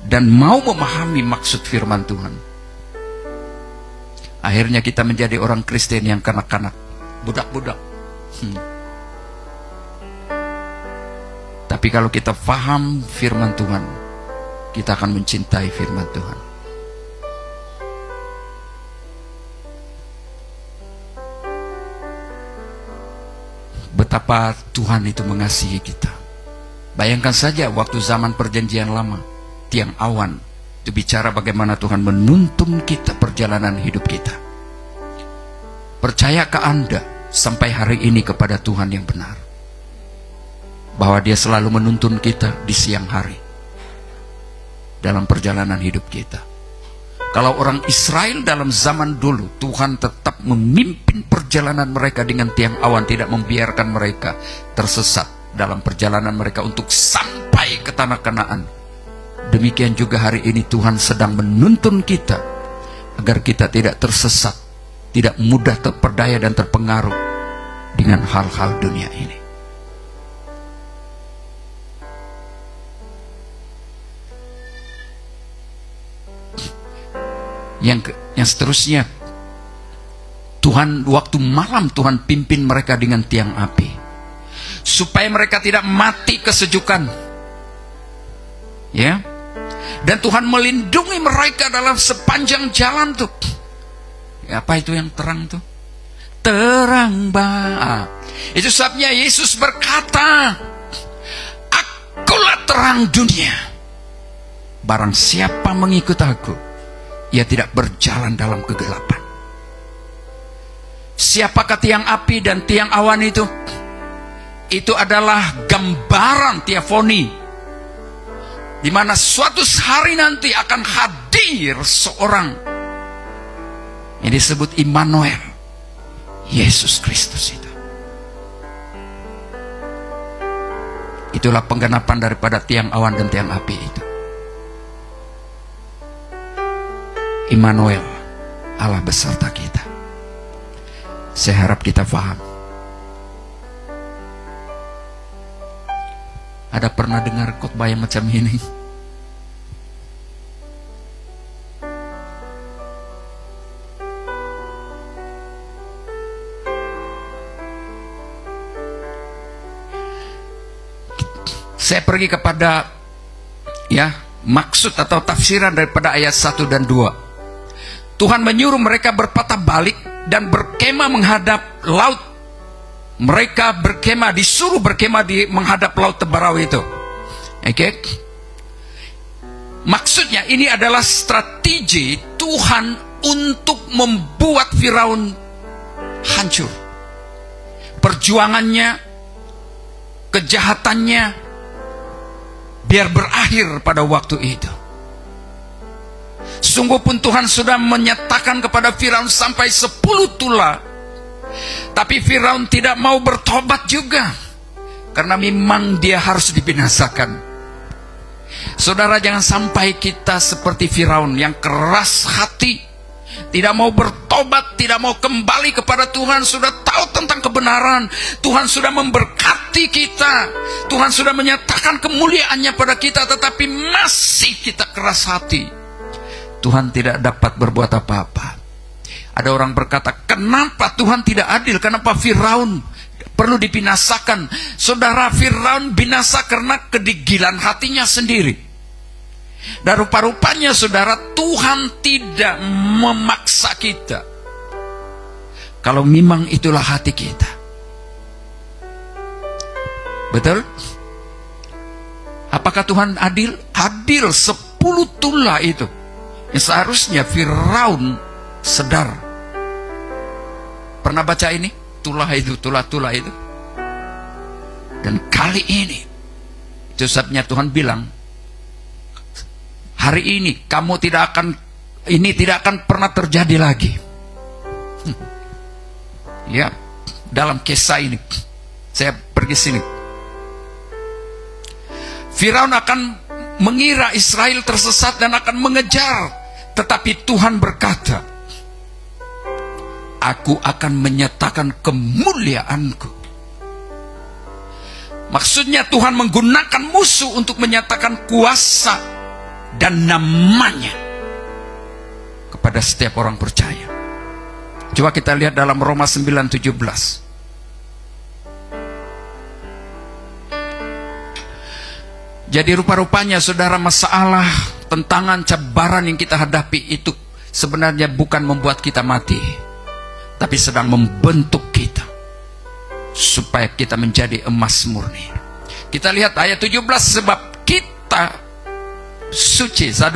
dan mau memahami maksud firman Tuhan. Akhirnya kita menjadi orang Kristen yang kanak-kanak, budak-budak. Tapi kalau kita paham firman Tuhan, kita akan mencintai firman Tuhan. Betapa Tuhan itu mengasihi kita. Bayangkan saja waktu zaman perjanjian lama, tiang awan itu bicara bagaimana Tuhan menuntun kita perjalanan hidup kita. Percayakah Anda sampai hari ini kepada Tuhan yang benar, bahwa Dia selalu menuntun kita di siang hari dalam perjalanan hidup kita? Kalau orang Israel dalam zaman dulu, Tuhan tetap memimpin perjalanan mereka dengan tiang awan, tidak membiarkan mereka tersesat dalam perjalanan mereka untuk sampai ke tanah Kanaan. Demikian juga hari ini Tuhan sedang menuntun kita agar kita tidak tersesat, tidak mudah terperdaya dan terpengaruh dengan hal-hal dunia ini. Yang seterusnya, Tuhan waktu malam Tuhan pimpin mereka dengan tiang api supaya mereka tidak mati kesejukan, ya. Dan Tuhan melindungi mereka dalam sepanjang jalan tuh. Apa itu yang terang tuh? Terang Itu sebabnya Yesus berkata, Akulah terang dunia. Barang siapa mengikut Aku, ia tidak berjalan dalam kegelapan. Siapakah tiang api dan tiang awan itu? Itu adalah gambaran teofani, di mana suatu hari nanti akan hadir seorang yang disebut Immanuel, Yesus Kristus itu. Itulah penggenapan daripada tiang awan dan tiang api itu. Immanuel, Allah beserta kita. Saya harap kita paham. Ada pernah dengar khotbah yang macam ini? Saya pergi kepada maksud atau tafsiran daripada ayat 1 dan 2. Tuhan menyuruh mereka berpatah balik dan berkemah menghadap laut. Mereka berkemah, disuruh berkemah menghadap laut Tebarau itu. Oke. Maksudnya ini adalah strategi Tuhan untuk membuat Firaun hancur. Perjuangannya, kejahatannya biar berakhir pada waktu itu. Sungguh pun Tuhan sudah menyatakan kepada Firaun sampai 10 tula. Tapi Firaun tidak mau bertobat juga, karena memang dia harus dibinasakan. Saudara, jangan sampai kita seperti Firaun yang keras hati, tidak mau bertobat, tidak mau kembali kepada Tuhan. Sudah tahu tentang kebenaran, Tuhan sudah memberkati kita, Tuhan sudah menyatakan kemuliaannya pada kita, tetapi masih kita keras hati. Tuhan tidak dapat berbuat apa-apa. Ada orang berkata, kenapa Tuhan tidak adil? Kenapa Firaun perlu dibinasakan? Saudara, Firaun binasa karena kedigilan hatinya sendiri. Dan rupa-rupanya saudara, Tuhan tidak memaksa kita kalau memang itulah hati kita. Betul? Apakah Tuhan adil? Adil. 10 tula itu yang seharusnya Firaun sedar. Pernah baca ini? Tula itu, tula-tula itu. Dan kali ini itu sebabnya Tuhan bilang, hari ini kamu tidak akan pernah terjadi lagi. Ya, dalam kisah ini saya pergi sini. Firaun akan mengira Israel tersesat dan akan mengejar, tetapi Tuhan berkata, aku akan menyatakan kemuliaanku. Maksudnya Tuhan menggunakan musuh untuk menyatakan kuasa dan namanya kepada setiap orang percaya. Coba kita lihat dalam Roma 9:17. Jadi rupa-rupanya saudara, masalah, tentangan, cabaran yang kita hadapi itu sebenarnya bukan membuat kita mati, tapi sedang membentuk kita supaya kita menjadi emas murni. Kita lihat ayat 17, sebab kita suci. 1,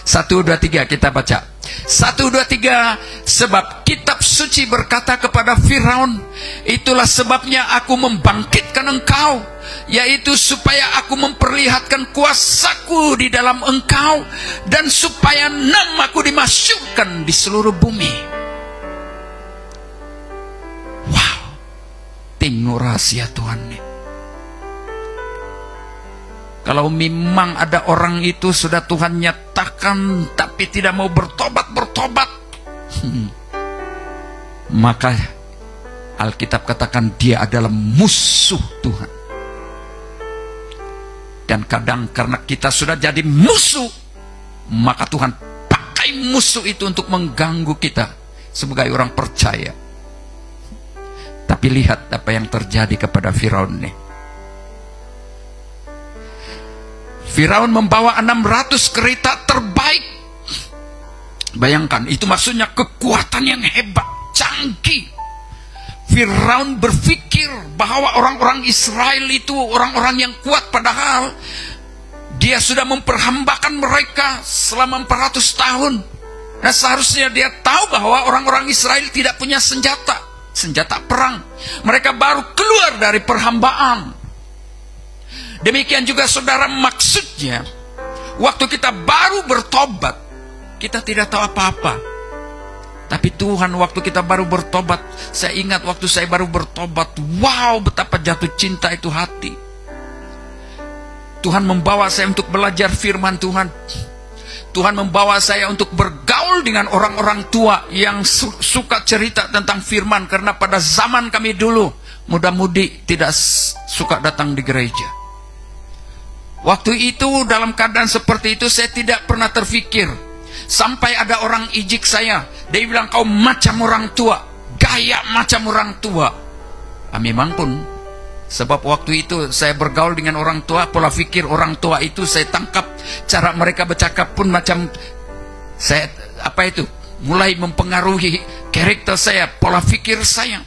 2, 3 kita baca. 1, 2, 3. Sebab kitab suci berkata kepada Firaun, itulah sebabnya aku membangkitkan engkau, yaitu supaya aku memperlihatkan kuasaku di dalam engkau, dan supaya namaku dimasyhurkan di seluruh bumi. Wow, tengok rahasia Tuhan nih. Kalau memang ada orang itu sudah Tuhan nyatakan tapi tidak mau bertobat, maka Alkitab katakan dia adalah musuh Tuhan. Dan kadang karena kita sudah jadi musuh, maka Tuhan pakai musuh itu untuk mengganggu kita sebagai orang percaya. Tapi lihat apa yang terjadi kepada Firaun nih. Firaun membawa 600 kereta terbaik. Bayangkan, itu maksudnya kekuatan yang hebat, canggih. Firaun berpikir bahwa orang-orang Israel itu orang-orang yang kuat, padahal dia sudah memperhambakan mereka selama 400 tahun. Nah, seharusnya dia tahu bahwa orang-orang Israel tidak punya senjata perang. Mereka baru keluar dari perhambaan. Demikian juga saudara, maksudnya waktu kita baru bertobat, kita tidak tahu apa-apa. Tapi Tuhan, waktu kita baru bertobat, saya ingat waktu saya baru bertobat, wow, betapa jatuh cinta itu hati. Tuhan membawa saya untuk belajar firman Tuhan. Tuhan membawa saya untuk bergaul dengan orang-orang tua yang suka cerita tentang firman. Karena pada zaman kami dulu, muda-mudi tidak suka datang di gereja. Waktu itu dalam keadaan seperti itu saya tidak pernah terfikir. Sampai ada orang ijik saya. Dia bilang, kau macam orang tua, gaya macam orang tua. Memang pun, sebab waktu itu saya bergaul dengan orang tua, pola pikir orang tua itu saya tangkap, cara mereka bercakap pun macam saya, mulai mempengaruhi karakter saya, pola pikir saya.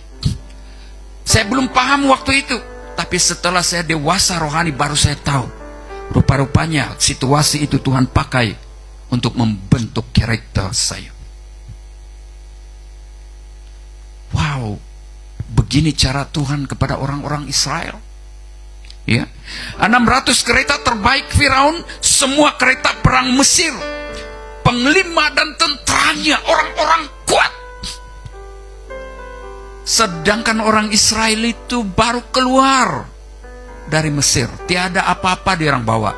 Saya belum paham waktu itu, tapi setelah saya dewasa rohani baru saya tahu, rupa-rupanya situasi itu Tuhan pakai untuk membentuk karakter saya. Wow, begini cara Tuhan kepada orang-orang Israel. Ya, 600 kereta terbaik Firaun, semua kereta perang Mesir, panglima dan tentaranya orang-orang kuat. Sedangkan orang Israel itu baru keluar dari Mesir, tiada apa-apa dia orang bawa,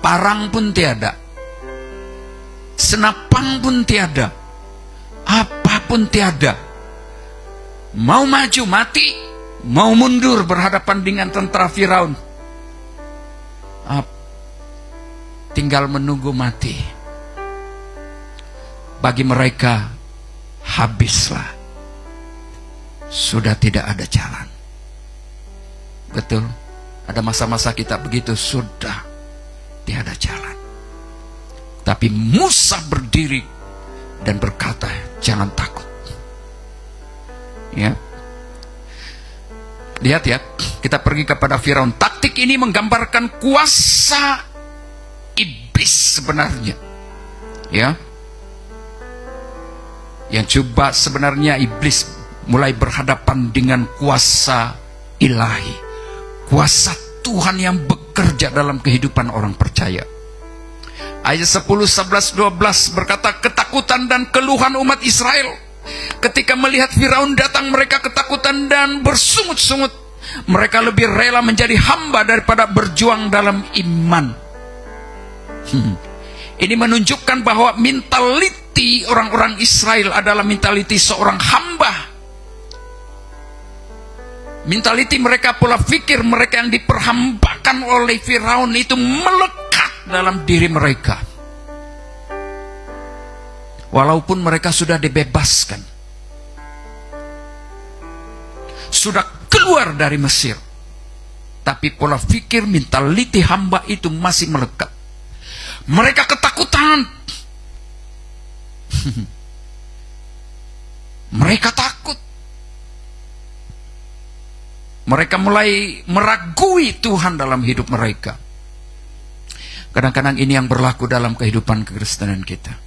parang pun tiada, senapang pun tiada, apapun tiada. Mau maju mati, mau mundur berhadapan dengan tentara Firaun, tinggal menunggu mati. Bagi mereka habislah, sudah tidak ada jalan. Betul, ada masa-masa kita begitu, sudah tiada jalan. Tapi Musa berdiri dan berkata, jangan takut. Ya, lihat ya, kita pergi kepada Firaun. Taktik ini menggambarkan kuasa iblis sebenarnya, ya, yang coba sebenarnya iblis mulai berhadapan dengan kuasa ilahi, kuasa Tuhan yang bekerja dalam kehidupan orang percaya. Ayat 10, 11, 12 berkata, ketakutan dan keluhan umat Israel. Ketika melihat Firaun datang, mereka ketakutan dan bersungut-sungut. Mereka lebih rela menjadi hamba daripada berjuang dalam iman. Ini menunjukkan bahwa mentaliti orang-orang Israel adalah mentaliti seorang hamba. Mentaliti mereka, pola pikir mereka yang diperhambakan oleh Firaun itu melekat dalam diri mereka. Walaupun mereka sudah dibebaskan, sudah keluar dari Mesir, tapi pola pikir mentaliti hamba itu masih melekat. Mereka ketakutan. Mereka takut. Mereka mulai meragui Tuhan dalam hidup mereka. Kadang-kadang ini yang berlaku dalam kehidupan kekristenan kita.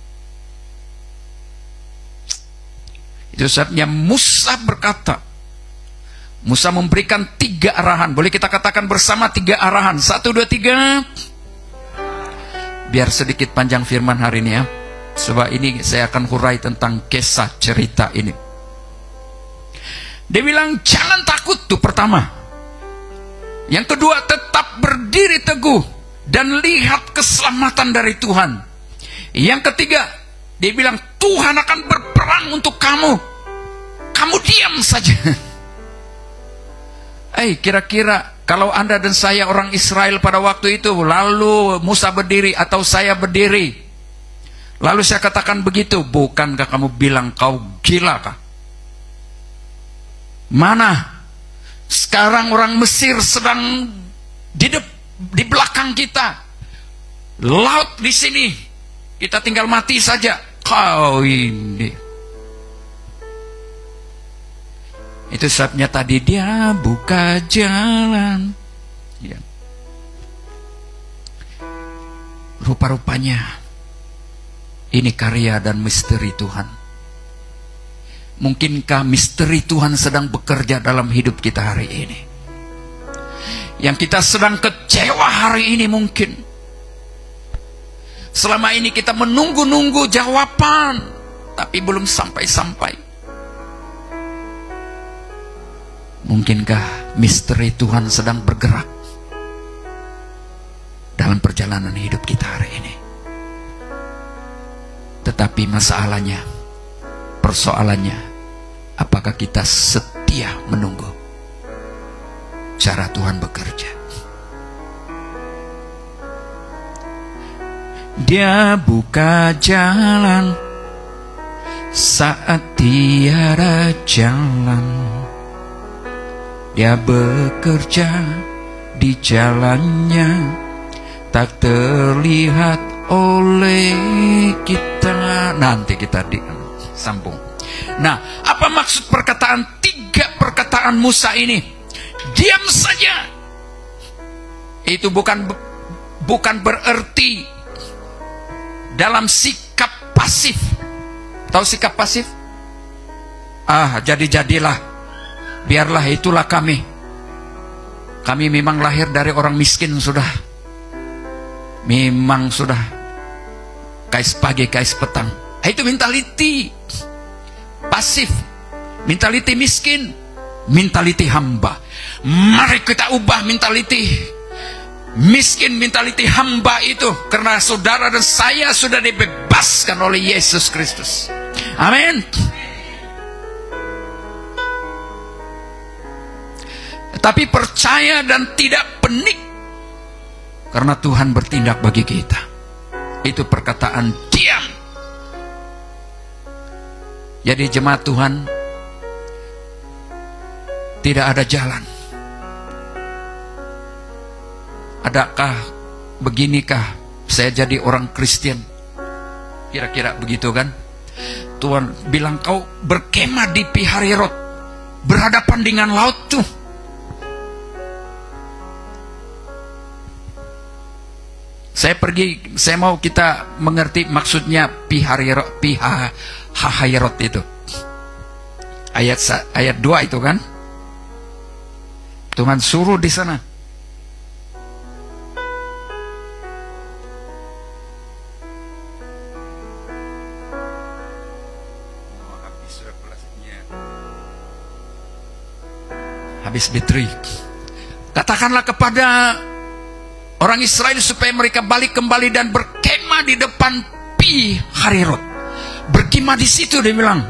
Itu sebabnya Musa berkata, Musa memberikan 3 arahan. Boleh kita katakan bersama 3 arahan. 1, 2, 3. Biar sedikit panjang firman hari ini ya, sebab ini saya akan hurai tentang kisah cerita ini. Dia bilang jangan takut, tuh pertama. Yang kedua, tetap berdiri teguh dan lihat keselamatan dari Tuhan. Yang ketiga, dia bilang Tuhan akan berperang untuk kamu. Kamu diam saja. Kira-kira kalau Anda dan saya orang Israel pada waktu itu, lalu Musa berdiri atau saya berdiri, lalu saya katakan begitu, bukankah kamu bilang kau gila kah? Mana? Sekarang orang Mesir sedang di belakang kita, laut di sini, kita tinggal mati saja. Kau ini, itu sebabnya tadi dia buka jalan. Ya. Rupa-rupanya ini karya dan misteri Tuhan. Mungkinkah misteri Tuhan sedang bekerja dalam hidup kita hari ini? Yang kita sedang kecewa hari ini mungkin. Selama ini kita menunggu-nunggu jawaban, tapi belum sampai-sampai. Mungkinkah misteri Tuhan sedang bergerak dalam perjalanan hidup kita hari ini? Tetapi masalahnya, persoalannya, apakah kita setia menunggu cara Tuhan bekerja? Dia buka jalan saat tiada jalan. Dia bekerja di jalannya, tak terlihat oleh kita. Nanti kita disambung. Nah, apa maksud perkataan, 3 perkataan Musa ini? Diam saja. Itu bukan berarti dalam sikap pasif. Tahu sikap pasif? Jadi-jadilah, biarlah, itulah kami. Kami memang lahir dari orang miskin sudah. Memang sudah. Kais pagi, kais petang. Itu mentality pasif. Mentality miskin. Mentality hamba. Mari kita ubah mentality miskin, mentality hamba itu. Karena saudara dan saya sudah dibebaskan oleh Yesus Kristus. Amin. Tapi percaya dan tidak penik, karena Tuhan bertindak bagi kita. Itu perkataan diam. Jadi jemaat Tuhan, tidak ada jalan. Adakah, beginikah saya jadi orang Kristen? Kira-kira begitu kan? Tuhan bilang kau berkemah di Pi-Hahirot, berhadapan dengan laut tuh. Saya mau kita mengerti maksudnya Pi-Hahirot itu. Ayat 2 itu kan? Tuhan suruh di sana. Habis bateri. Katakanlah kepada orang Israel supaya mereka balik kembali dan berkemah di depan Pi-Hahirot. Berkemah di situ, dia bilang,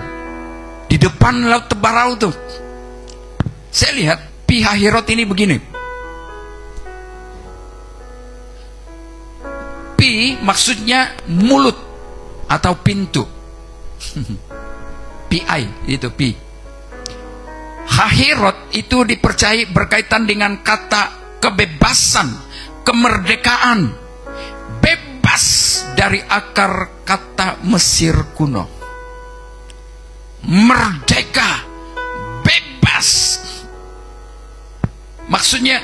di depan laut Tebarau tuh. Saya lihat Pi-Hahirot ini begini. Pi maksudnya mulut atau pintu. Pi itu Pi. Hahirot itu dipercayai berkaitan dengan kata kebebasan, kemerdekaan, bebas dari akar kata Mesir kuno. Merdeka, bebas. Maksudnya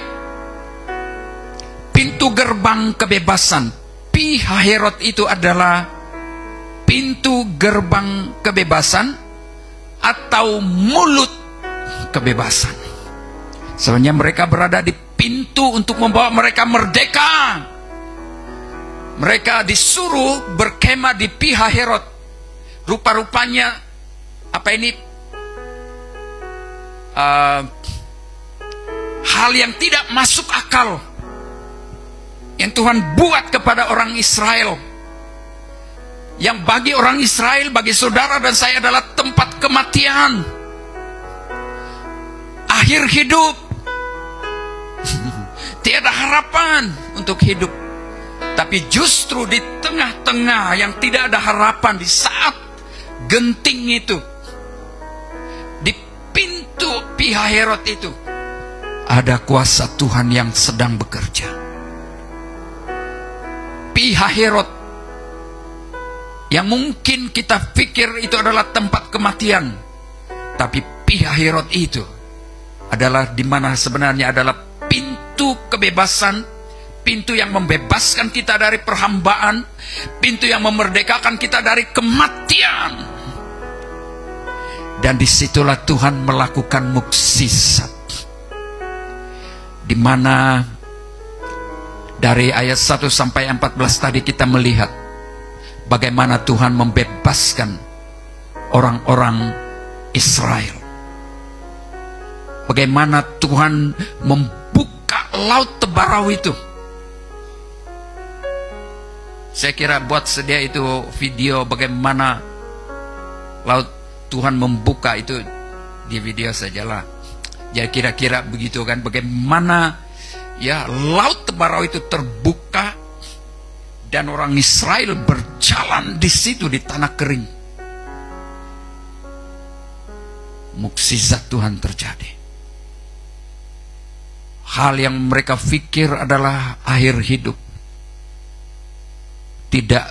pintu gerbang kebebasan. Pi-Hahirot itu adalah pintu gerbang kebebasan atau mulut kebebasan. Sebenarnya mereka berada di pintu untuk membawa mereka merdeka. Mereka disuruh berkemah di Pi-Hahirot. Rupa-rupanya apa ini? Hal yang tidak masuk akal yang Tuhan buat kepada orang Israel, yang bagi orang Israel, bagi saudara dan saya adalah tempat kematian, akhir hidup. Tiada harapan untuk hidup. Tapi justru di tengah-tengah yang tidak ada harapan, di saat genting itu, di pintu Pi-Hahirot itu, ada kuasa Tuhan yang sedang bekerja. Pi-Hahirot yang mungkin kita pikir itu adalah tempat kematian, tapi Pi-Hahirot itu adalah di mana sebenarnya adalah pintu kebebasan, pintu yang membebaskan kita dari perhambaan, pintu yang memerdekakan kita dari kematian. Dan disitulah Tuhan melakukan mukjizat, di mana dari ayat 1 sampai 14 tadi kita melihat bagaimana Tuhan membebaskan orang-orang Israel. Bagaimana Tuhan membuka laut Tebarau itu. Saya kira buat sedia itu video bagaimana laut Tuhan membuka itu di video sajalah. Jadi kira-kira begitu kan, bagaimana ya laut Tebarau itu terbuka Dan orang Israel berjalan di situ di tanah kering. Mukjizat Tuhan terjadi. Hal yang mereka pikir adalah akhir hidup. Tidak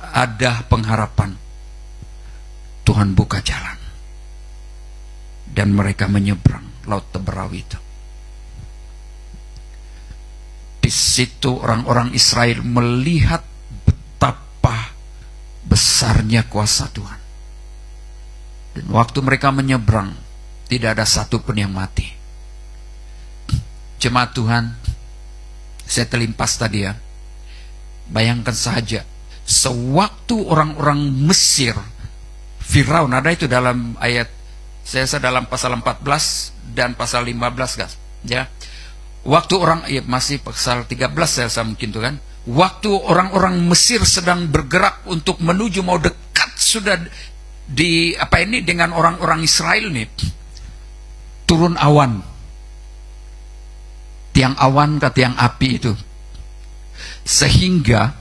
ada pengharapan. Tuhan buka jalan. Dan mereka menyeberang Laut Teberau itu. Di situ orang-orang Israel melihat betapa besarnya kuasa Tuhan. Dan waktu mereka menyeberang, tidak ada satu pun yang mati. Jemaat Tuhan, saya terlimpas tadi ya. Bayangkan saja, sewaktu orang-orang Mesir, Firaun, ada itu dalam ayat, saya dalam pasal 14 dan pasal 15 guys, ya. Waktu orang, ya masih pasal 13 saya mungkin tuh kan. Waktu orang-orang Mesir sedang bergerak untuk menuju mau dekat sudah di apa ini dengan orang-orang Israel nih. Turun awan. Tiang awan ke tiang api itu. Sehingga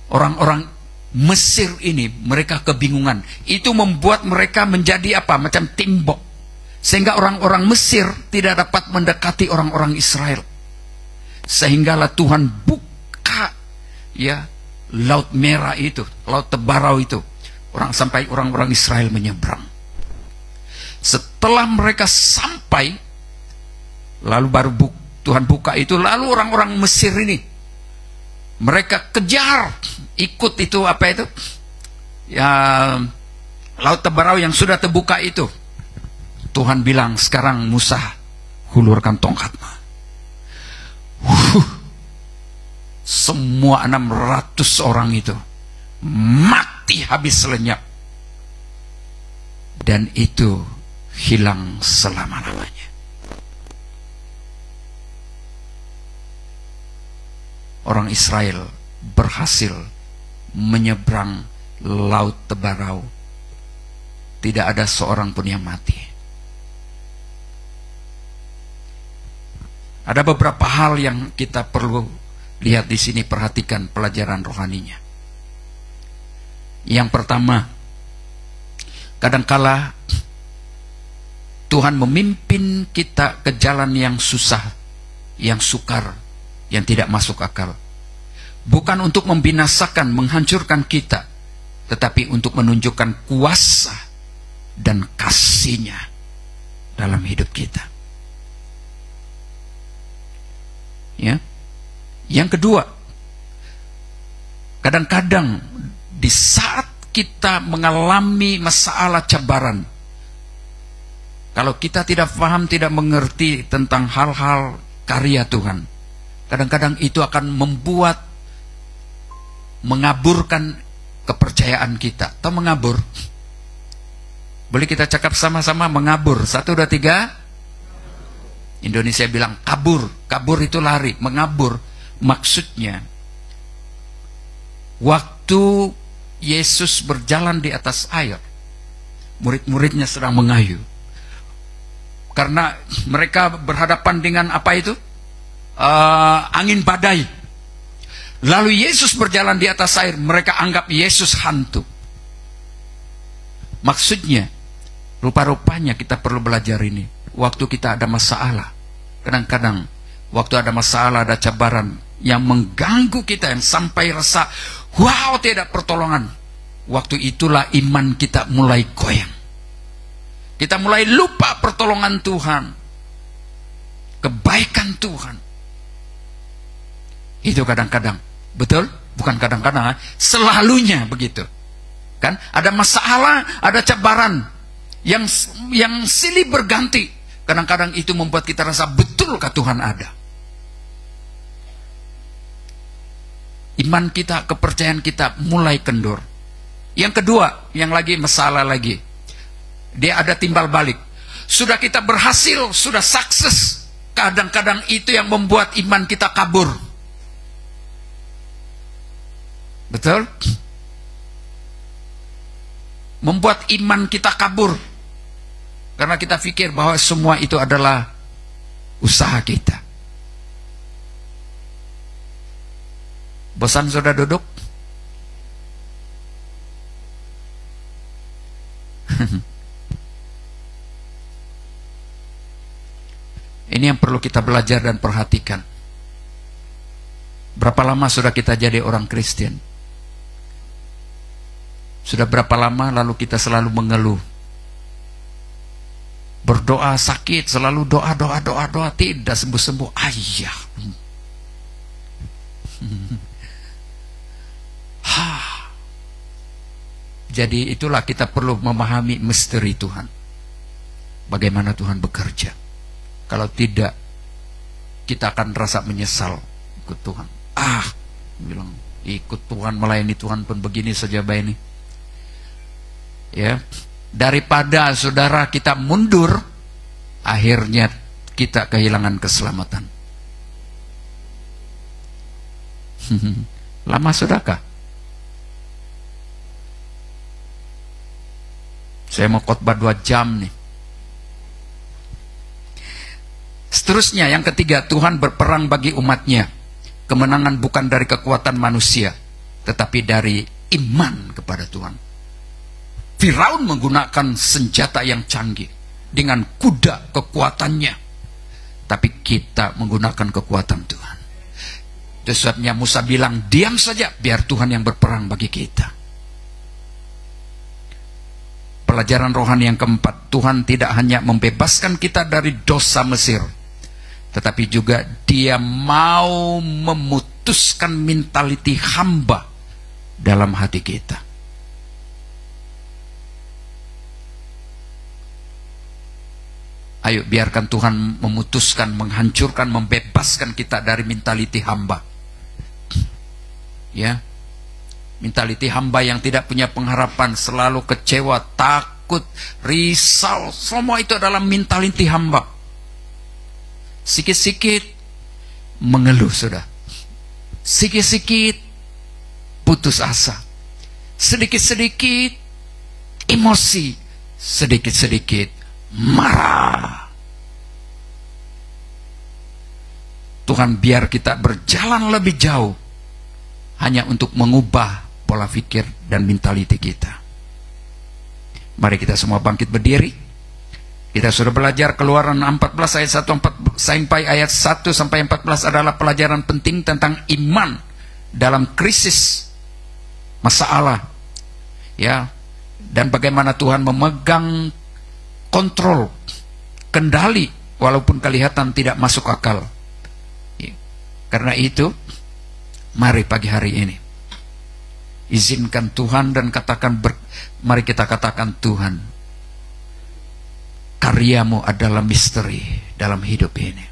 orang-orang Mesir ini mereka kebingungan. Itu membuat mereka menjadi apa? Macam timbok. Sehingga orang-orang Mesir tidak dapat mendekati orang-orang Israel. Sehinggalah Tuhan buka ya Laut Merah itu, Laut Teberau itu. Sampai orang-orang Israel menyeberang. Setelah mereka sampai, lalu baru Tuhan buka itu, lalu orang-orang Mesir ini mereka kejar, ikut itu apa itu? Ya Laut Teberau yang sudah terbuka itu. Tuhan bilang, sekarang Musa hulurkan tongkatmu. Semua 600 orang itu mati habis lenyap. Dan itu hilang selama-lamanya. Orang Israel berhasil menyeberang Laut Teberau. Tidak ada seorang pun yang mati. Ada beberapa hal yang kita perlu lihat di sini, perhatikan pelajaran rohaninya. Yang pertama, kadangkala Tuhan memimpin kita ke jalan yang susah, yang sukar, yang tidak masuk akal. Bukan untuk membinasakan, menghancurkan kita, tetapi untuk menunjukkan kuasa dan kasih-Nya dalam hidup kita. Ya. Yang kedua, kadang-kadang di saat kita mengalami masalah cabaran, kalau kita tidak paham, tidak mengerti tentang hal-hal karya Tuhan, kadang-kadang itu akan mengaburkan kepercayaan kita. Atau mengabur? Boleh kita cakap sama-sama mengabur. 1, 2, 3. Indonesia bilang kabur. Kabur itu lari. Mengabur maksudnya, waktu Yesus berjalan di atas air, murid-muridnya sedang mengayuh. Karena mereka berhadapan dengan apa itu? Angin badai. Lalu Yesus berjalan di atas air, mereka anggap Yesus hantu. Maksudnya, rupa-rupanya kita perlu belajar ini. Waktu kita ada masalah, kadang-kadang waktu ada masalah, ada cabaran yang mengganggu kita, yang sampai rasa wow, tidak pertolongan. Waktu itulah iman kita mulai goyang. Kita mulai lupa pertolongan Tuhan, kebaikan Tuhan. Itu kadang-kadang, betul? Bukan kadang-kadang, selalunya begitu. Kan ada masalah, ada cabaran yang silih berganti. Kadang-kadang itu membuat kita rasa, betulkah Tuhan ada? Iman kita, kepercayaan kita mulai kendor. Yang kedua, yang lagi masalah lagi, dia ada timbal balik. Sudah kita berhasil, sudah sukses, kadang-kadang itu yang membuat iman kita kabur. Betul? Membuat iman kita kabur. Karena kita pikir bahwa semua itu adalah usaha kita. Bosan sudah duduk? Ini yang perlu kita belajar dan perhatikan. Berapa lama sudah kita jadi orang Kristen? Sudah berapa lama lalu kita selalu mengeluh? Berdoa sakit, selalu doa, tidak sembuh-sembuh. Ayah. Jadi itulah kita perlu memahami misteri Tuhan. Bagaimana Tuhan bekerja. Kalau tidak, kita akan rasa menyesal ikut Tuhan. Bilang ikut Tuhan, melayani Tuhan pun begini saja ini. Ya, daripada saudara kita mundur, akhirnya kita kehilangan keselamatan. Lama sudahkah? Saya mau khotbah 2 jam nih. Seterusnya yang ketiga, Tuhan berperang bagi umatnya. Kemenangan bukan dari kekuatan manusia, tetapi dari iman kepada Tuhan. Firaun menggunakan senjata yang canggih dengan kuda kekuatannya, tapi kita menggunakan kekuatan Tuhan. Itu sebabnya Musa bilang, diam saja biar Tuhan yang berperang bagi kita. Pelajaran rohani yang keempat, Tuhan tidak hanya membebaskan kita dari dosa Mesir, tetapi juga Dia mau memutuskan mentaliti hamba dalam hati kita. Ayo biarkan Tuhan memutuskan, menghancurkan, membebaskan kita dari mentaliti hamba. Ya, mentaliti hamba yang tidak punya pengharapan, selalu kecewa, takut, risau, semua itu adalah mentaliti hamba. Sikit-sikit mengeluh sudah, sikit-sikit putus asa, sedikit-sedikit emosi, sedikit-sedikit marah. Tuhan biar kita berjalan lebih jauh hanya untuk mengubah pola pikir dan mentaliti kita. Mari kita semua bangkit berdiri. Kita sudah belajar Keluaran 14 ayat 1 sampai ayat 1 sampai 14 adalah pelajaran penting tentang iman dalam krisis masalah. Ya, dan bagaimana Tuhan memegang kontrol, kendali walaupun kelihatan tidak masuk akal. Karena itu, mari pagi hari ini izinkan Tuhan dan mari kita katakan, Tuhan, karyamu adalah misteri dalam hidup ini.